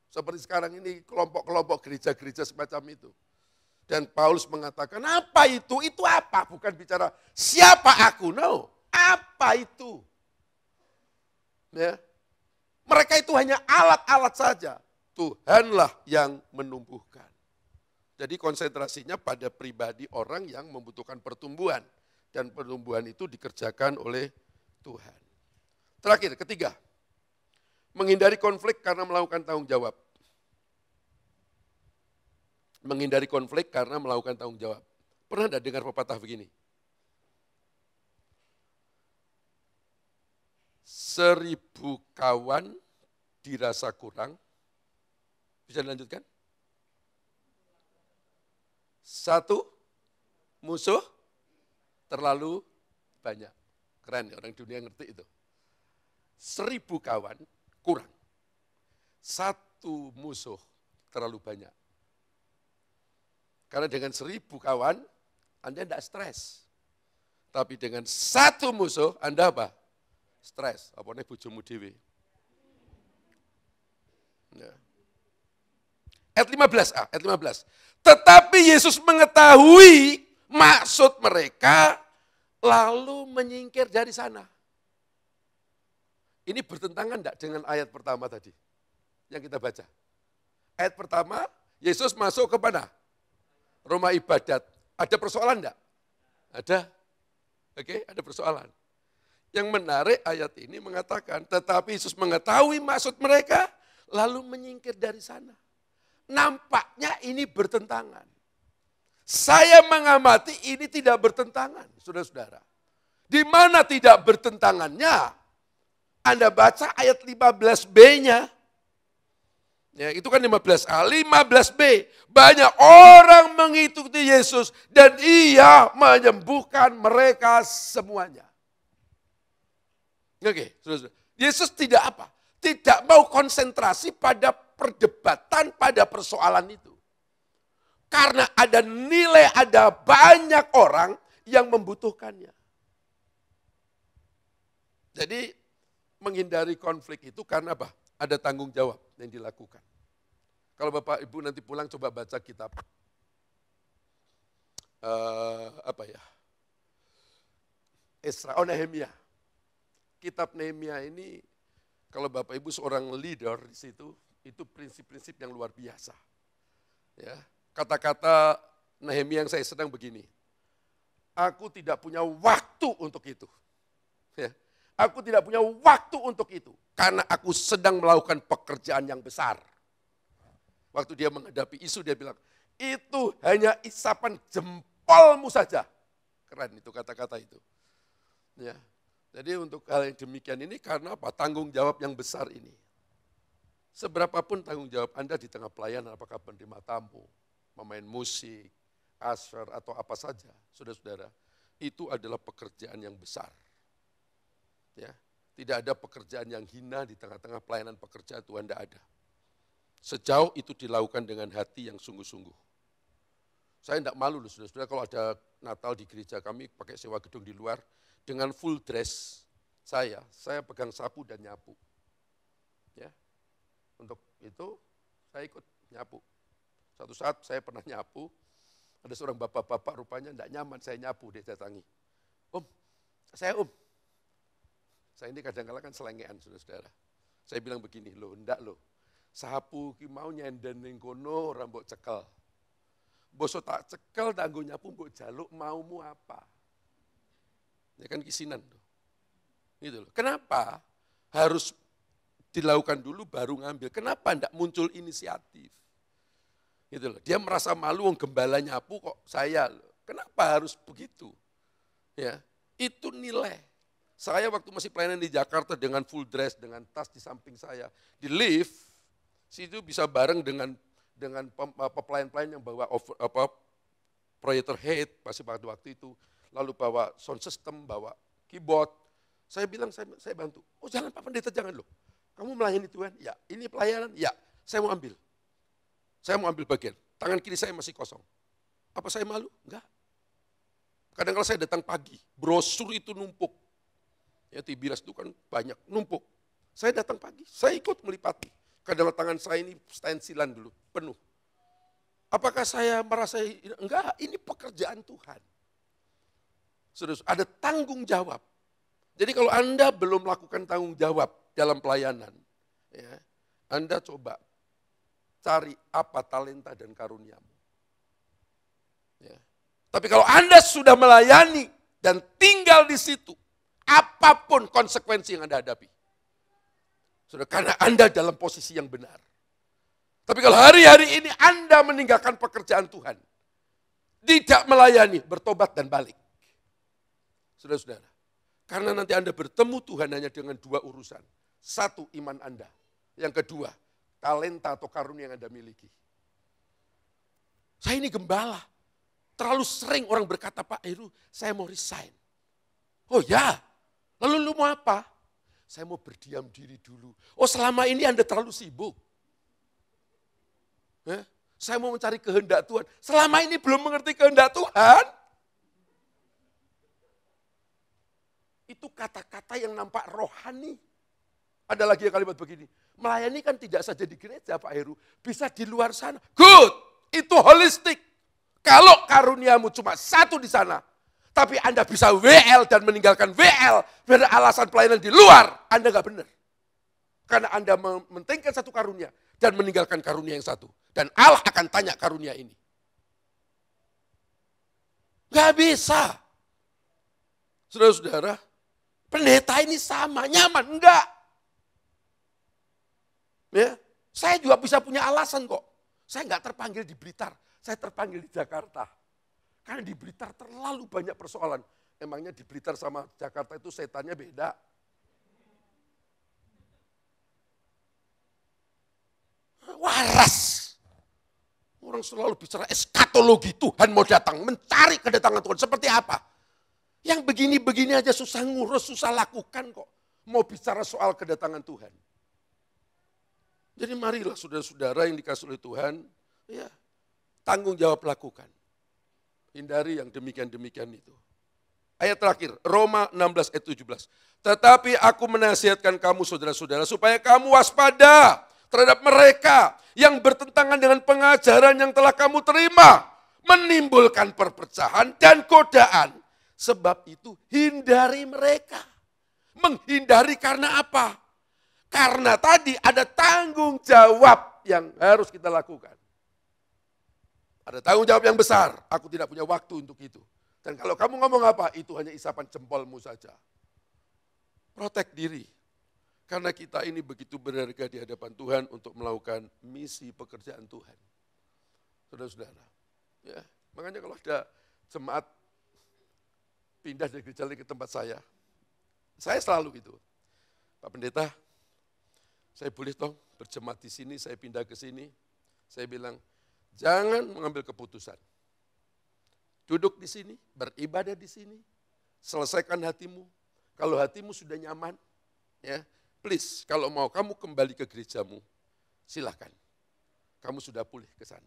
Seperti sekarang ini kelompok-kelompok gereja-gereja semacam itu. Dan Paulus mengatakan, apa itu? Itu apa? Bukan bicara siapa aku, no. Apa itu? Ya. Mereka itu hanya alat-alat saja. Tuhanlah yang menumbuhkan. Jadi konsentrasinya pada pribadi orang yang membutuhkan pertumbuhan. Dan pertumbuhan itu dikerjakan oleh Tuhan. Terakhir, ketiga. Menghindari konflik karena melakukan tanggung jawab. Menghindari konflik karena melakukan tanggung jawab. Pernah tidak dengar pepatah begini? 1000 kawan dirasa kurang. Bisa dilanjutkan? 1 musuh terlalu banyak. Keren ya, orang dunia ngerti itu. 1000 kawan kurang. 1 musuh terlalu banyak. Karena dengan 1000 kawan, Anda tidak stres. Tapi dengan 1 musuh, Anda apa? Stres. Apa ini bojomu dhewe. Ya. Ayat 15, ayat 15. Tetapi Yesus mengetahui maksud mereka, lalu menyingkir dari sana. Ini bertentangan enggak dengan ayat pertama tadi? Yang kita baca. Ayat pertama, Yesus masuk ke mana? Rumah ibadat. Ada persoalan enggak? Ada. Oke, ada persoalan. Yang menarik ayat ini mengatakan, tetapi Yesus mengetahui maksud mereka, lalu menyingkir dari sana. Nampaknya ini bertentangan. Saya mengamati ini tidak bertentangan, saudara-saudara. Di mana tidak bertentangannya? Anda baca ayat 15b-nya. Ya, itu kan 15A, 15B. Banyak orang mengikuti Yesus dan ia menyembuhkan mereka semuanya. Oke, saudara. Yesus tidak apa? Tidak mau konsentrasi pada perdebatan, pada persoalan itu. Karena ada nilai, ada banyak orang yang membutuhkannya. Jadi menghindari konflik itu karena apa? Ada tanggung jawab yang dilakukan. Kalau Bapak Ibu nanti pulang coba baca kitab Nehemia. Kitab Nehemia ini kalau Bapak Ibu seorang leader di situ, itu prinsip-prinsip yang luar biasa. Ya, kata-kata Nehemia yang saya sedang begini. Aku tidak punya waktu untuk itu. Ya. Aku tidak punya waktu untuk itu. Karena aku sedang melakukan pekerjaan yang besar. Waktu dia menghadapi isu dia bilang, itu hanya isapan jempolmu saja. Keren itu kata-kata itu. Ya. Jadi untuk hal yang demikian ini karena apa? Tanggung jawab yang besar ini. Seberapapun tanggung jawab Anda di tengah pelayanan, apakah penerima tamu, memain musik, usher atau apa saja, saudara-saudara, itu adalah pekerjaan yang besar. Ya, tidak ada pekerjaan yang hina di tengah-tengah pelayanan pekerjaan Tuhan, tidak ada. Sejauh itu dilakukan dengan hati yang sungguh-sungguh. Saya tidak malu loh saudara-saudara kalau ada Natal di gereja kami pakai sewa gedung di luar, dengan full dress saya pegang sapu dan nyapu. Ya, untuk itu saya ikut nyapu. Satu saat saya pernah nyapu, ada seorang bapak-bapak rupanya tidak nyaman saya nyapu, dia datangi. Saya ini kadang-kadang kan selengean saudara-saudara. Saya bilang begini, enggak sapu ki mau nyenden ning kono ora mbok cekel. Boso tak cekel tak nggo nyapu mbok jaluk maumu apa? Ya kan kisinan tuh. Gitu loh. Kenapa harus dilakukan dulu baru ngambil? Kenapa enggak muncul inisiatif? Gitu loh. Dia merasa malu gembala nyapu kok saya loh. Kenapa harus begitu? Ya, itu nilai. Saya waktu masih pelayanan di Jakarta dengan full dress, dengan tas di samping saya, di lift, situ bisa bareng dengan pelayan-pelayan yang bawa projector head, pasti pada waktu itu, lalu bawa sound system, bawa keyboard. Saya bilang, saya bantu. Oh jangan Pak Pendeta, jangan loh. Kamu melayani Tuhan? Ya. Ini pelayanan? Ya. Saya mau ambil. Saya mau ambil bagian. Tangan kiri saya masih kosong. Apa saya malu? Enggak. Kadang-kadang saya datang pagi, brosur itu numpuk. Ya Tibiras itu kan banyak, numpuk. Saya datang pagi, saya ikut melipati. Kadang tangan saya ini stensilan dulu, penuh. Apakah saya merasa, enggak, ini pekerjaan Tuhan. Saudara, ada tanggung jawab. Jadi kalau Anda belum melakukan tanggung jawab dalam pelayanan, ya, Anda coba cari apa talenta dan karuniamu. Ya. Tapi kalau Anda sudah melayani dan tinggal di situ, apapun konsekuensi yang Anda hadapi. Sudah karena Anda dalam posisi yang benar. Tapi kalau hari-hari ini Anda meninggalkan pekerjaan Tuhan, tidak melayani, bertobat dan balik. Saudara-saudara, karena nanti Anda bertemu Tuhan hanya dengan dua urusan. Satu, iman Anda. Yang kedua, talenta atau karunia yang Anda miliki. Saya ini gembala. Terlalu sering orang berkata, Pak Heru, saya mau resign. Oh ya, lalu lu mau apa? Saya mau berdiam diri dulu. Oh selama ini Anda terlalu sibuk. Saya mau mencari kehendak Tuhan. Selama ini belum mengerti kehendak Tuhan. Itu kata-kata yang nampak rohani. Ada lagi yang kalimat begini. Melayani kan tidak saja di gereja Pak Heru. Bisa di luar sana. Good, itu holistik. Kalau karuniamu cuma satu di sana, tapi Anda bisa WL dan meninggalkan WL beralasan pelayanan di luar, Anda nggak benar. Karena Anda mementingkan satu karunia dan meninggalkan karunia yang satu. Dan Allah akan tanya karunia ini. Nggak bisa. Saudara-saudara, pendeta ini sama, nyaman, enggak. Ya, saya juga bisa punya alasan kok. Saya nggak terpanggil di Blitar, saya terpanggil di Jakarta. Karena di Blitar terlalu banyak persoalan. Emangnya di Blitar sama Jakarta itu setannya beda? waras. Orang selalu bicara eskatologi, Tuhan mau datang, mencari kedatangan Tuhan. Seperti apa? Yang begini-begini aja susah ngurus, susah lakukan kok. Mau bicara soal kedatangan Tuhan. Jadi marilah saudara-saudara yang dikasih oleh Tuhan, ya tanggung jawab lakukan. Hindari yang demikian-demikian itu. Ayat terakhir, Roma 16 ayat 17. Tetapi aku menasihatkan kamu saudara-saudara supaya kamu waspada terhadap mereka yang bertentangan dengan pengajaran yang telah kamu terima. Menimbulkan perpecahan dan godaan. Sebab itu hindari mereka. Menghindari karena apa? Karena tadi ada tanggung jawab yang harus kita lakukan. Ada tanggung jawab yang besar. Aku tidak punya waktu untuk itu. Dan kalau kamu ngomong apa, itu hanya isapan jempolmu saja. Protek diri. Karena kita ini begitu berharga di hadapan Tuhan untuk melakukan misi pekerjaan Tuhan. Saudara-saudara. Ya, makanya kalau ada jemaat pindah dari gereja lain ke tempat saya selalu gitu. Pak Pendeta, saya boleh toh berjemaat di sini, saya pindah ke sini. Saya bilang, jangan mengambil keputusan. Duduk di sini, beribadah di sini, selesaikan hatimu. Kalau hatimu sudah nyaman, ya, please, kalau mau kamu kembali ke gerejamu, silahkan. Kamu sudah pulih ke sana.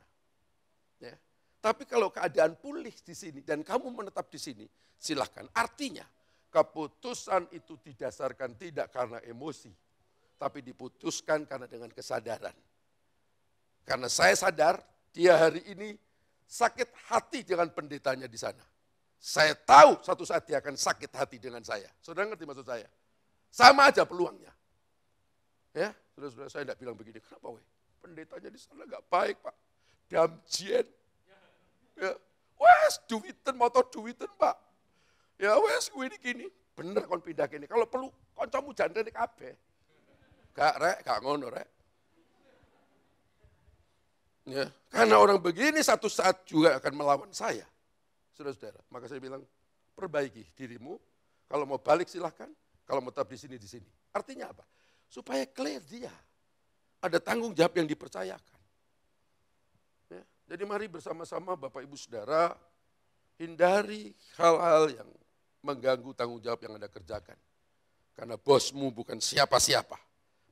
Ya. Tapi kalau keadaan pulih di sini dan kamu menetap di sini, silahkan. Artinya, keputusan itu didasarkan tidak karena emosi, tapi diputuskan karena dengan kesadaran. Karena saya sadar, dia hari ini sakit hati dengan pendetanya di sana. Saya tahu suatu saat dia akan sakit hati dengan saya. Saudara ngerti maksud saya? Sama aja peluangnya. Ya, saudara-saudara, saya tidak bilang begini, kenapa weh? Pendetanya di sana gak baik Pak. Damjien. Ya, wes duwiten, motor duwiten Pak. Ya wes gue ini gini. Bener kon pindah gini. Kalau perlu koncomu jandrene kabeh. Gak rek, gak ngono rek. Ya, karena orang begini satu saat juga akan melawan saya. Saudara-saudara, maka saya bilang, perbaiki dirimu. Kalau mau balik silahkan. Kalau mau tetap di sini, di sini. Artinya apa? Supaya clear dia. Ada tanggung jawab yang dipercayakan. Ya, jadi mari bersama-sama Bapak Ibu Saudara, hindari hal-hal yang mengganggu tanggung jawab yang Anda kerjakan. Karena bosmu bukan siapa-siapa.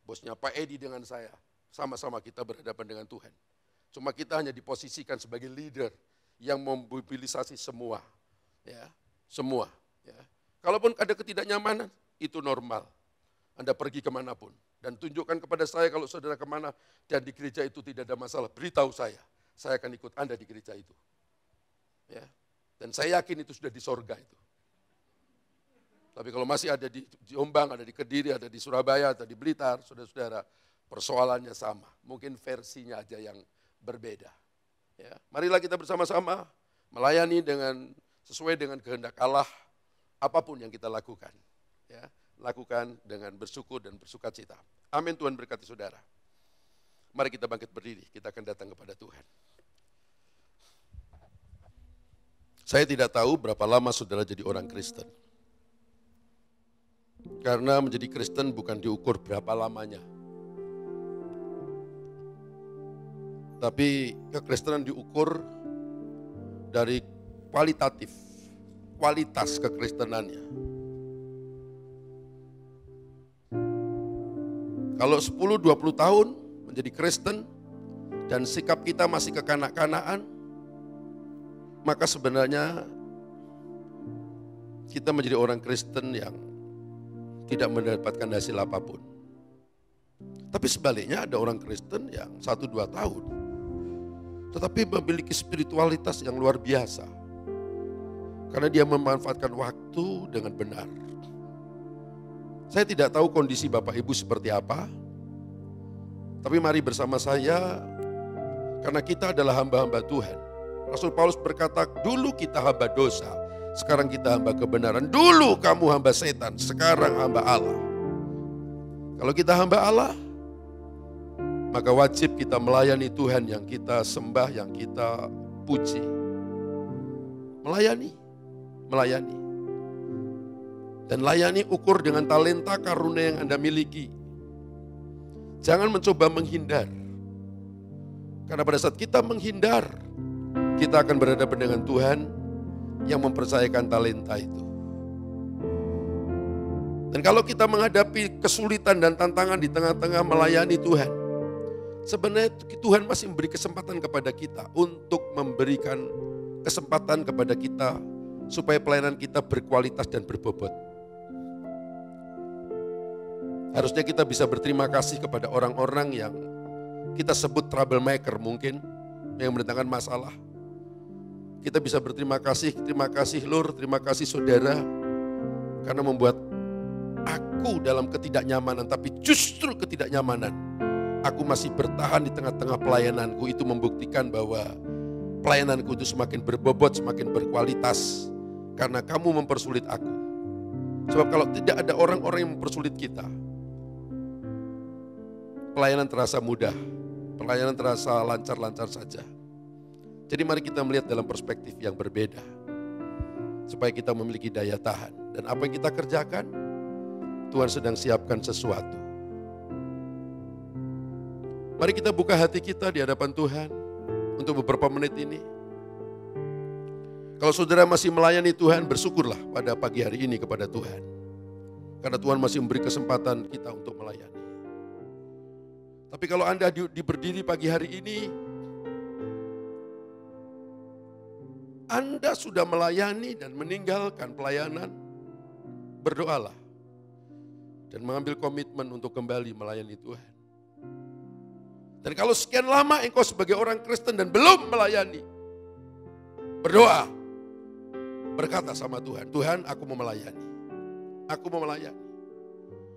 Bosnya Pak Edi dengan saya. Sama-sama kita berhadapan dengan Tuhan. Cuma kita hanya diposisikan sebagai leader yang memobilisasi semua. Ya, semua. Ya. Kalaupun ada ketidaknyamanan, itu normal. Anda pergi kemanapun. Dan tunjukkan kepada saya kalau saudara kemana dan di gereja itu tidak ada masalah. Beritahu saya akan ikut Anda di gereja itu. Ya. Dan saya yakin itu sudah di sorga itu. Tapi kalau masih ada di Jombang, ada di Kediri, ada di Surabaya, ada di Blitar, saudara-saudara, persoalannya sama. Mungkin versinya aja yang berbeda. Ya, marilah kita bersama-sama melayani sesuai dengan kehendak Allah, apapun yang kita lakukan. Ya, lakukan dengan bersyukur dan bersukacita. Amin. Tuhan berkati saudara. Mari kita bangkit berdiri, kita akan datang kepada Tuhan. Saya tidak tahu berapa lama saudara jadi orang Kristen. Karena menjadi Kristen bukan diukur berapa lamanya. Tapi kekristenan diukur dari kualitas kekristenannya. Kalau 10-20 tahun menjadi Kristen dan sikap kita masih kekanak-kanakan, maka sebenarnya kita menjadi orang Kristen yang tidak mendapatkan hasil apapun. Tapi sebaliknya ada orang Kristen yang 1-2 tahun, tetapi memiliki spiritualitas yang luar biasa. Karena dia memanfaatkan waktu dengan benar. Saya tidak tahu kondisi Bapak Ibu seperti apa. Tapi mari bersama saya, karena kita adalah hamba-hamba Tuhan. Rasul Paulus berkata, dulu kita hamba dosa, sekarang kita hamba kebenaran. Dulu kamu hamba setan, sekarang hamba Allah. Kalau kita hamba Allah, maka wajib kita melayani Tuhan yang kita sembah, yang kita puji. Melayani. Dan layani ukur dengan talenta karunia yang Anda miliki. Jangan mencoba menghindar. Karena pada saat kita menghindar, kita akan berhadapan dengan Tuhan yang mempercayakan talenta itu. Dan kalau kita menghadapi kesulitan dan tantangan di tengah-tengah melayani Tuhan, sebenarnya Tuhan masih memberi kesempatan kepada kita untuk memberikan kesempatan kepada kita supaya pelayanan kita berkualitas dan berbobot. Harusnya kita bisa berterima kasih kepada orang-orang yang kita sebut troublemaker mungkin, yang mendatangkan masalah. Kita bisa berterima kasih Lur, terima kasih saudara, karena membuat aku dalam ketidaknyamanan, tapi justru ketidaknyamanan, aku masih bertahan di tengah-tengah pelayananku. Itu membuktikan bahwa pelayananku itu semakin berbobot, semakin berkualitas, karena kamu mempersulit aku. Sebab kalau tidak ada orang-orang yang mempersulit kita, pelayanan terasa mudah, pelayanan terasa lancar-lancar saja. Jadi mari kita melihat dalam perspektif yang berbeda, supaya kita memiliki daya tahan. Dan apa yang kita kerjakan, Tuhan sedang siapkan sesuatu. Mari kita buka hati kita di hadapan Tuhan untuk beberapa menit ini. Kalau saudara masih melayani Tuhan, bersyukurlah pada pagi hari ini kepada Tuhan. Karena Tuhan masih memberi kesempatan kita untuk melayani. Tapi kalau Anda berdiri pagi hari ini, Anda sudah melayani dan meninggalkan pelayanan, berdoalah. Dan mengambil komitmen untuk kembali melayani Tuhan. Dan kalau sekian lama engkau sebagai orang Kristen dan belum melayani, berdoa. Berkata sama Tuhan, Tuhan aku mau melayani. Aku mau melayani.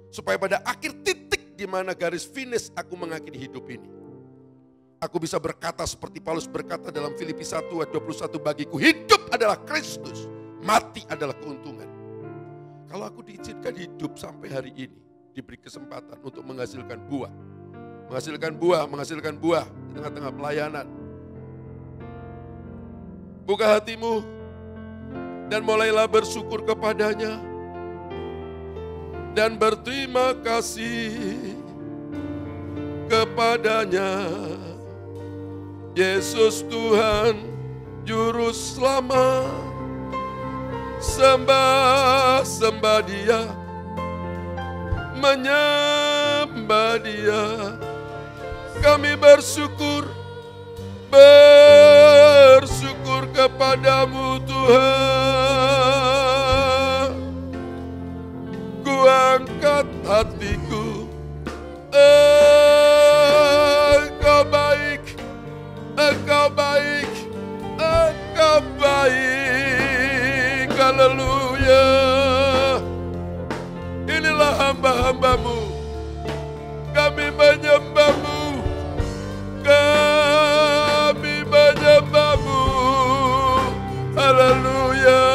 Supaya pada akhir titik di mana garis finish aku mengakhiri hidup ini, aku bisa berkata seperti Paulus berkata dalam Filipi 1 ayat 21, bagiku hidup adalah Kristus, mati adalah keuntungan. Kalau aku diizinkan hidup sampai hari ini, diberi kesempatan untuk menghasilkan buah di tengah-tengah pelayanan. Buka hatimu dan mulailah bersyukur kepadanya dan berterima kasih kepadanya. Yesus Tuhan Juru Selamat, sembah Dia, menyembah Dia. Kami bersyukur kepadamu Tuhan. Ku angkat hatiku, Engkau baik, Engkau baik, Engkau baik. Haleluya. Inilah hamba-hambamu, kami menyembahmu, kami menyembahmu. Haleluya.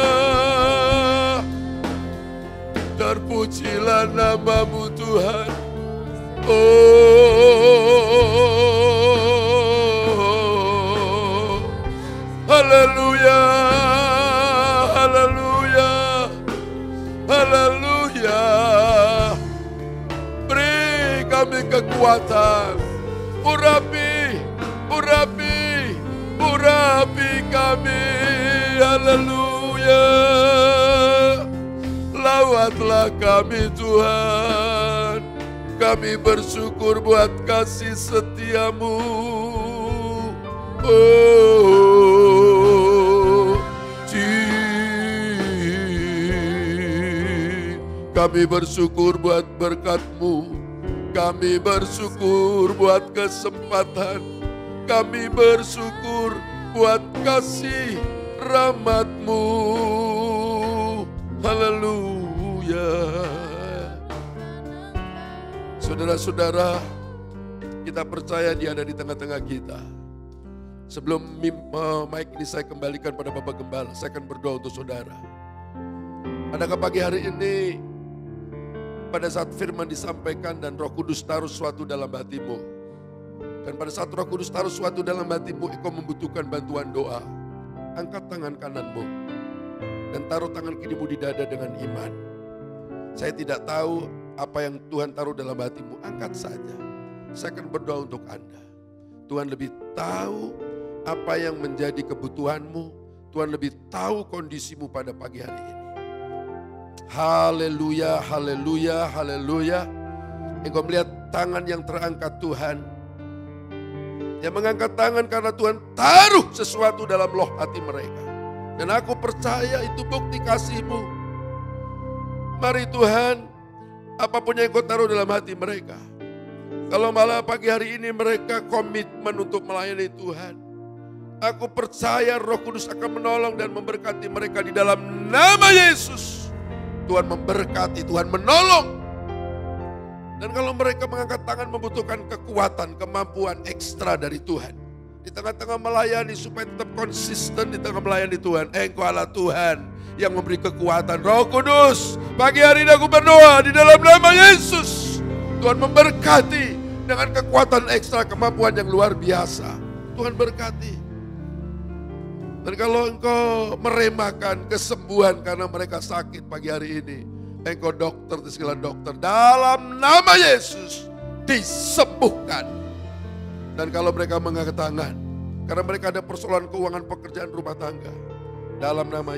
Terpujilah namamu Tuhan. Oh, haleluya. Haleluya. Haleluya. Beri kami kekuatan. Urapi kami. Haleluya. Lawatlah kami Tuhan. Kami bersyukur buat kasih setiamu. Oh, kami bersyukur buat berkat-Mu. Kami bersyukur buat kesempatan. Kami bersyukur buat kasih rahmat-Mu. Haleluya. Saudara-saudara, kita percaya Dia ada di tengah-tengah kita. Sebelum mic ini saya kembalikan pada Bapak Gembala, saya akan berdoa untuk saudara. Adakah pagi hari ini, pada saat firman disampaikan dan Roh Kudus taruh sesuatu dalam hatimu, dan pada saat Roh Kudus taruh sesuatu dalam hatimu, engkau membutuhkan bantuan doa, angkat tangan kananmu dan taruh tangan kirimu di dada dengan iman. Saya tidak tahu apa yang Tuhan taruh dalam hatimu, angkat saja. Saya akan berdoa untuk Anda. Tuhan lebih tahu apa yang menjadi kebutuhanmu. Tuhan lebih tahu kondisimu pada pagi hari ini. Haleluya, haleluya, haleluya. Engkau melihat tangan yang terangkat Tuhan. Yang mengangkat tangan karena Tuhan taruh sesuatu dalam loh hati mereka. Dan aku percaya itu bukti kasih-Mu. Mari Tuhan, apapun yang Engkau taruh dalam hati mereka. Kalau malah pagi hari ini mereka komitmen untuk melayani Tuhan. Aku percaya Roh Kudus akan menolong dan memberkati mereka di dalam nama Yesus. Tuhan memberkati, Tuhan menolong. Dan kalau mereka mengangkat tangan membutuhkan kekuatan, kemampuan ekstra dari Tuhan. Di tengah-tengah melayani supaya tetap konsisten di tengah melayani Tuhan. Engkau Allah Tuhan yang memberi kekuatan. Roh Kudus, pagi hari ini aku berdoa di dalam nama Yesus. Tuhan memberkati dengan kekuatan ekstra, kemampuan yang luar biasa. Tuhan berkati. Dan kalau engkau meremehkan kesembuhan karena mereka sakit pagi hari ini, engkau dokter di segala dokter, dalam nama Yesus disembuhkan. Dan kalau mereka mengangkat tangan, karena mereka ada persoalan keuangan pekerjaan rumah tangga, dalam nama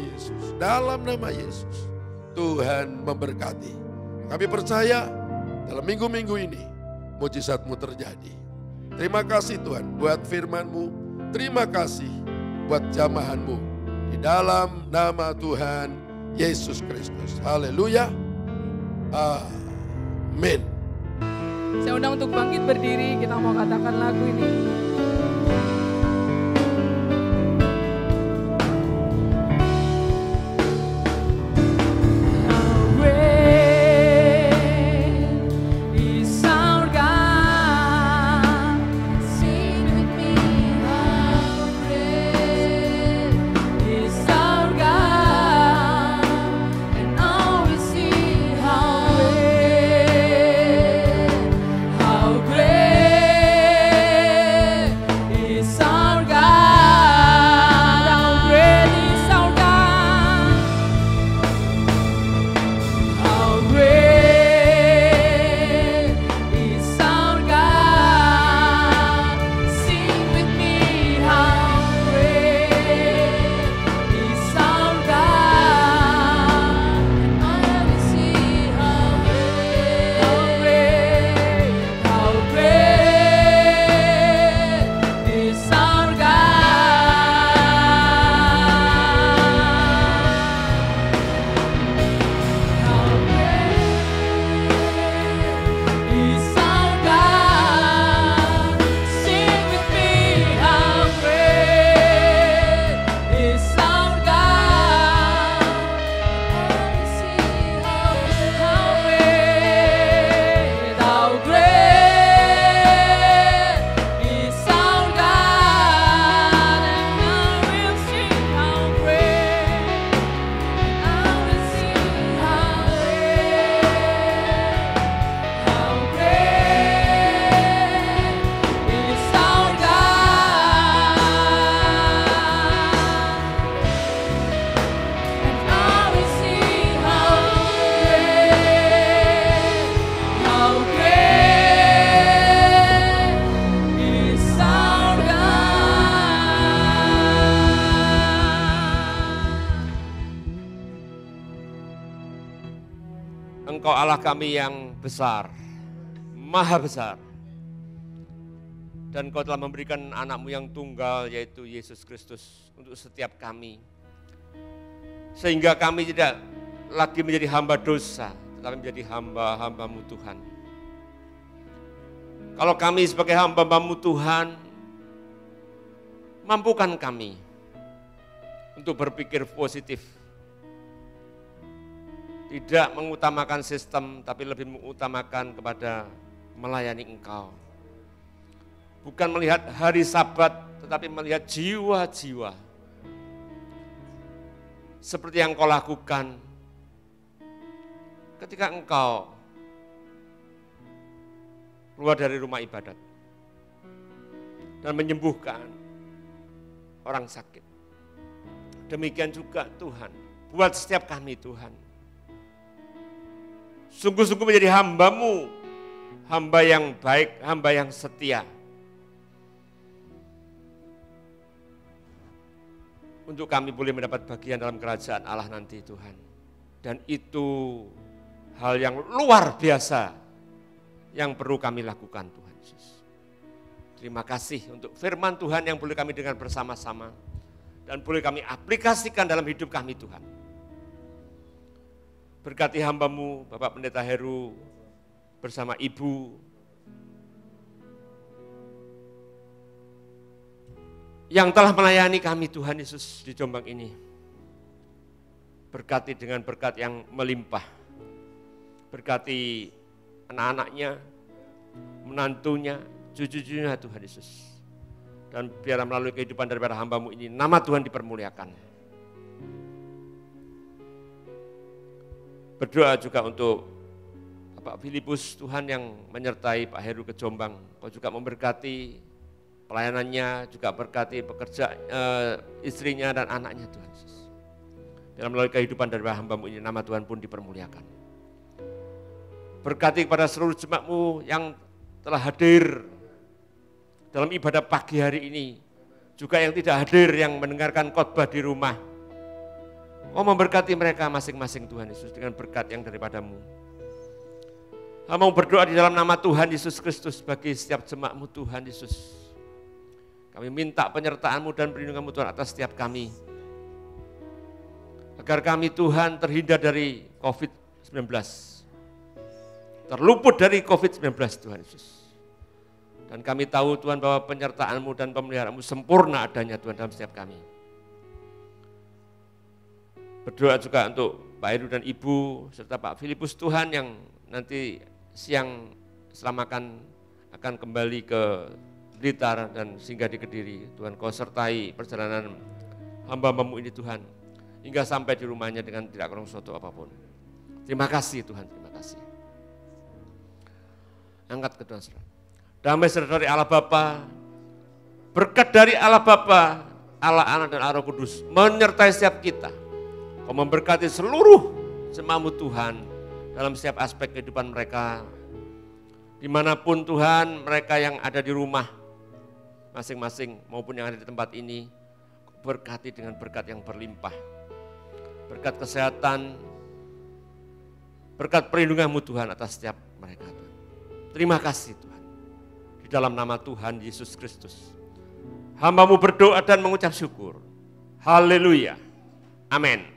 Yesus, Tuhan memberkati. Kami percaya dalam minggu-minggu ini, mujizat-Mu terjadi. Terima kasih Tuhan buat firman-Mu, terima kasih buat jamahan-Mu. Di dalam nama Tuhan Yesus Kristus. Haleluya. Amin. Saya undang untuk bangkit berdiri, kita mau katakan lagu ini. Engkau Allah kami yang besar, maha besar. Dan Kau telah memberikan anak-Mu yang tunggal, yaitu Yesus Kristus, untuk setiap kami. Sehingga kami tidak lagi menjadi hamba dosa, tetapi menjadi hamba-hamba-Mu Tuhan. Kalau kami sebagai hamba-hamba-Mu Tuhan, mampukan kami untuk berpikir positif. Tidak mengutamakan sistem, tapi lebih mengutamakan kepada melayani Engkau. Bukan melihat hari Sabat, tetapi melihat jiwa-jiwa. Seperti yang Kau lakukan ketika Engkau keluar dari rumah ibadat dan menyembuhkan orang sakit. Demikian juga Tuhan, buat setiap kami Tuhan. Sungguh-sungguh menjadi hamba-Mu, hamba yang baik, hamba yang setia. untuk kami boleh mendapat bagian dalam kerajaan Allah nanti Tuhan. Dan itu hal yang luar biasa yang perlu kami lakukan Tuhan Yesus. Terima kasih untuk firman Tuhan yang boleh kami dengar bersama-sama dan boleh kami aplikasikan dalam hidup kami Tuhan. Berkati hamba-Mu Bapak Pendeta Heru bersama Ibu yang telah melayani kami Tuhan Yesus di Jombang ini. Berkati dengan berkat yang melimpah. Berkati anak-anaknya, menantunya, cucu-cucunya Tuhan Yesus. Dan biar melalui kehidupan daripada hamba-Mu ini, nama Tuhan dipermuliakan. Berdoa juga untuk Bapak Filipus Tuhan yang menyertai Pak Heru ke Jombang. Kau juga memberkati pelayanannya, juga berkati pekerja istrinya dan anaknya Tuhan Yesus. Dalam melalui kehidupan daripada hamba-Mu ini, nama Tuhan pun dipermuliakan. Berkati kepada seluruh jemaat-Mu yang telah hadir dalam ibadah pagi hari ini, juga yang tidak hadir, yang mendengarkan khotbah di rumah. Oh, memberkati mereka masing-masing Tuhan Yesus dengan berkat yang daripada-Mu. Mau berdoa di dalam nama Tuhan Yesus Kristus bagi setiap jemaat-Mu Tuhan Yesus. Kami minta penyertaan-Mu dan perlindungan-Mu Tuhan atas setiap kami. Agar kami Tuhan terhindar dari COVID-19. Terluput dari COVID-19 Tuhan Yesus. Dan kami tahu Tuhan bahwa penyertaan-Mu dan pemeliharaan-Mu sempurna adanya Tuhan dalam setiap kami. Berdoa juga untuk Pak Heru dan Ibu serta Pak Filipus Tuhan yang nanti siang setelah makan akan kembali ke Blitar dan singgah di Kediri. Tuhan Kau sertai perjalanan hamba-Mu ini Tuhan, hingga sampai di rumahnya dengan tidak kurang suatu apapun. Terima kasih Tuhan, terima kasih. Angkat kedua saudara. Damai sejahtera dari Allah Bapa, berkat dari Allah Bapa, Allah Anak dan Allah Roh Kudus menyertai setiap kita. Kau memberkati seluruh jemaat-Mu Tuhan dalam setiap aspek kehidupan mereka. Dimanapun Tuhan mereka yang ada di rumah masing-masing maupun yang ada di tempat ini, berkati dengan berkat yang berlimpah. Berkat kesehatan, berkat perlindungan-Mu Tuhan atas setiap mereka Tuhan. Terima kasih Tuhan. Di dalam nama Tuhan Yesus Kristus. Hamba-Mu berdoa dan mengucap syukur. Haleluya. Amin.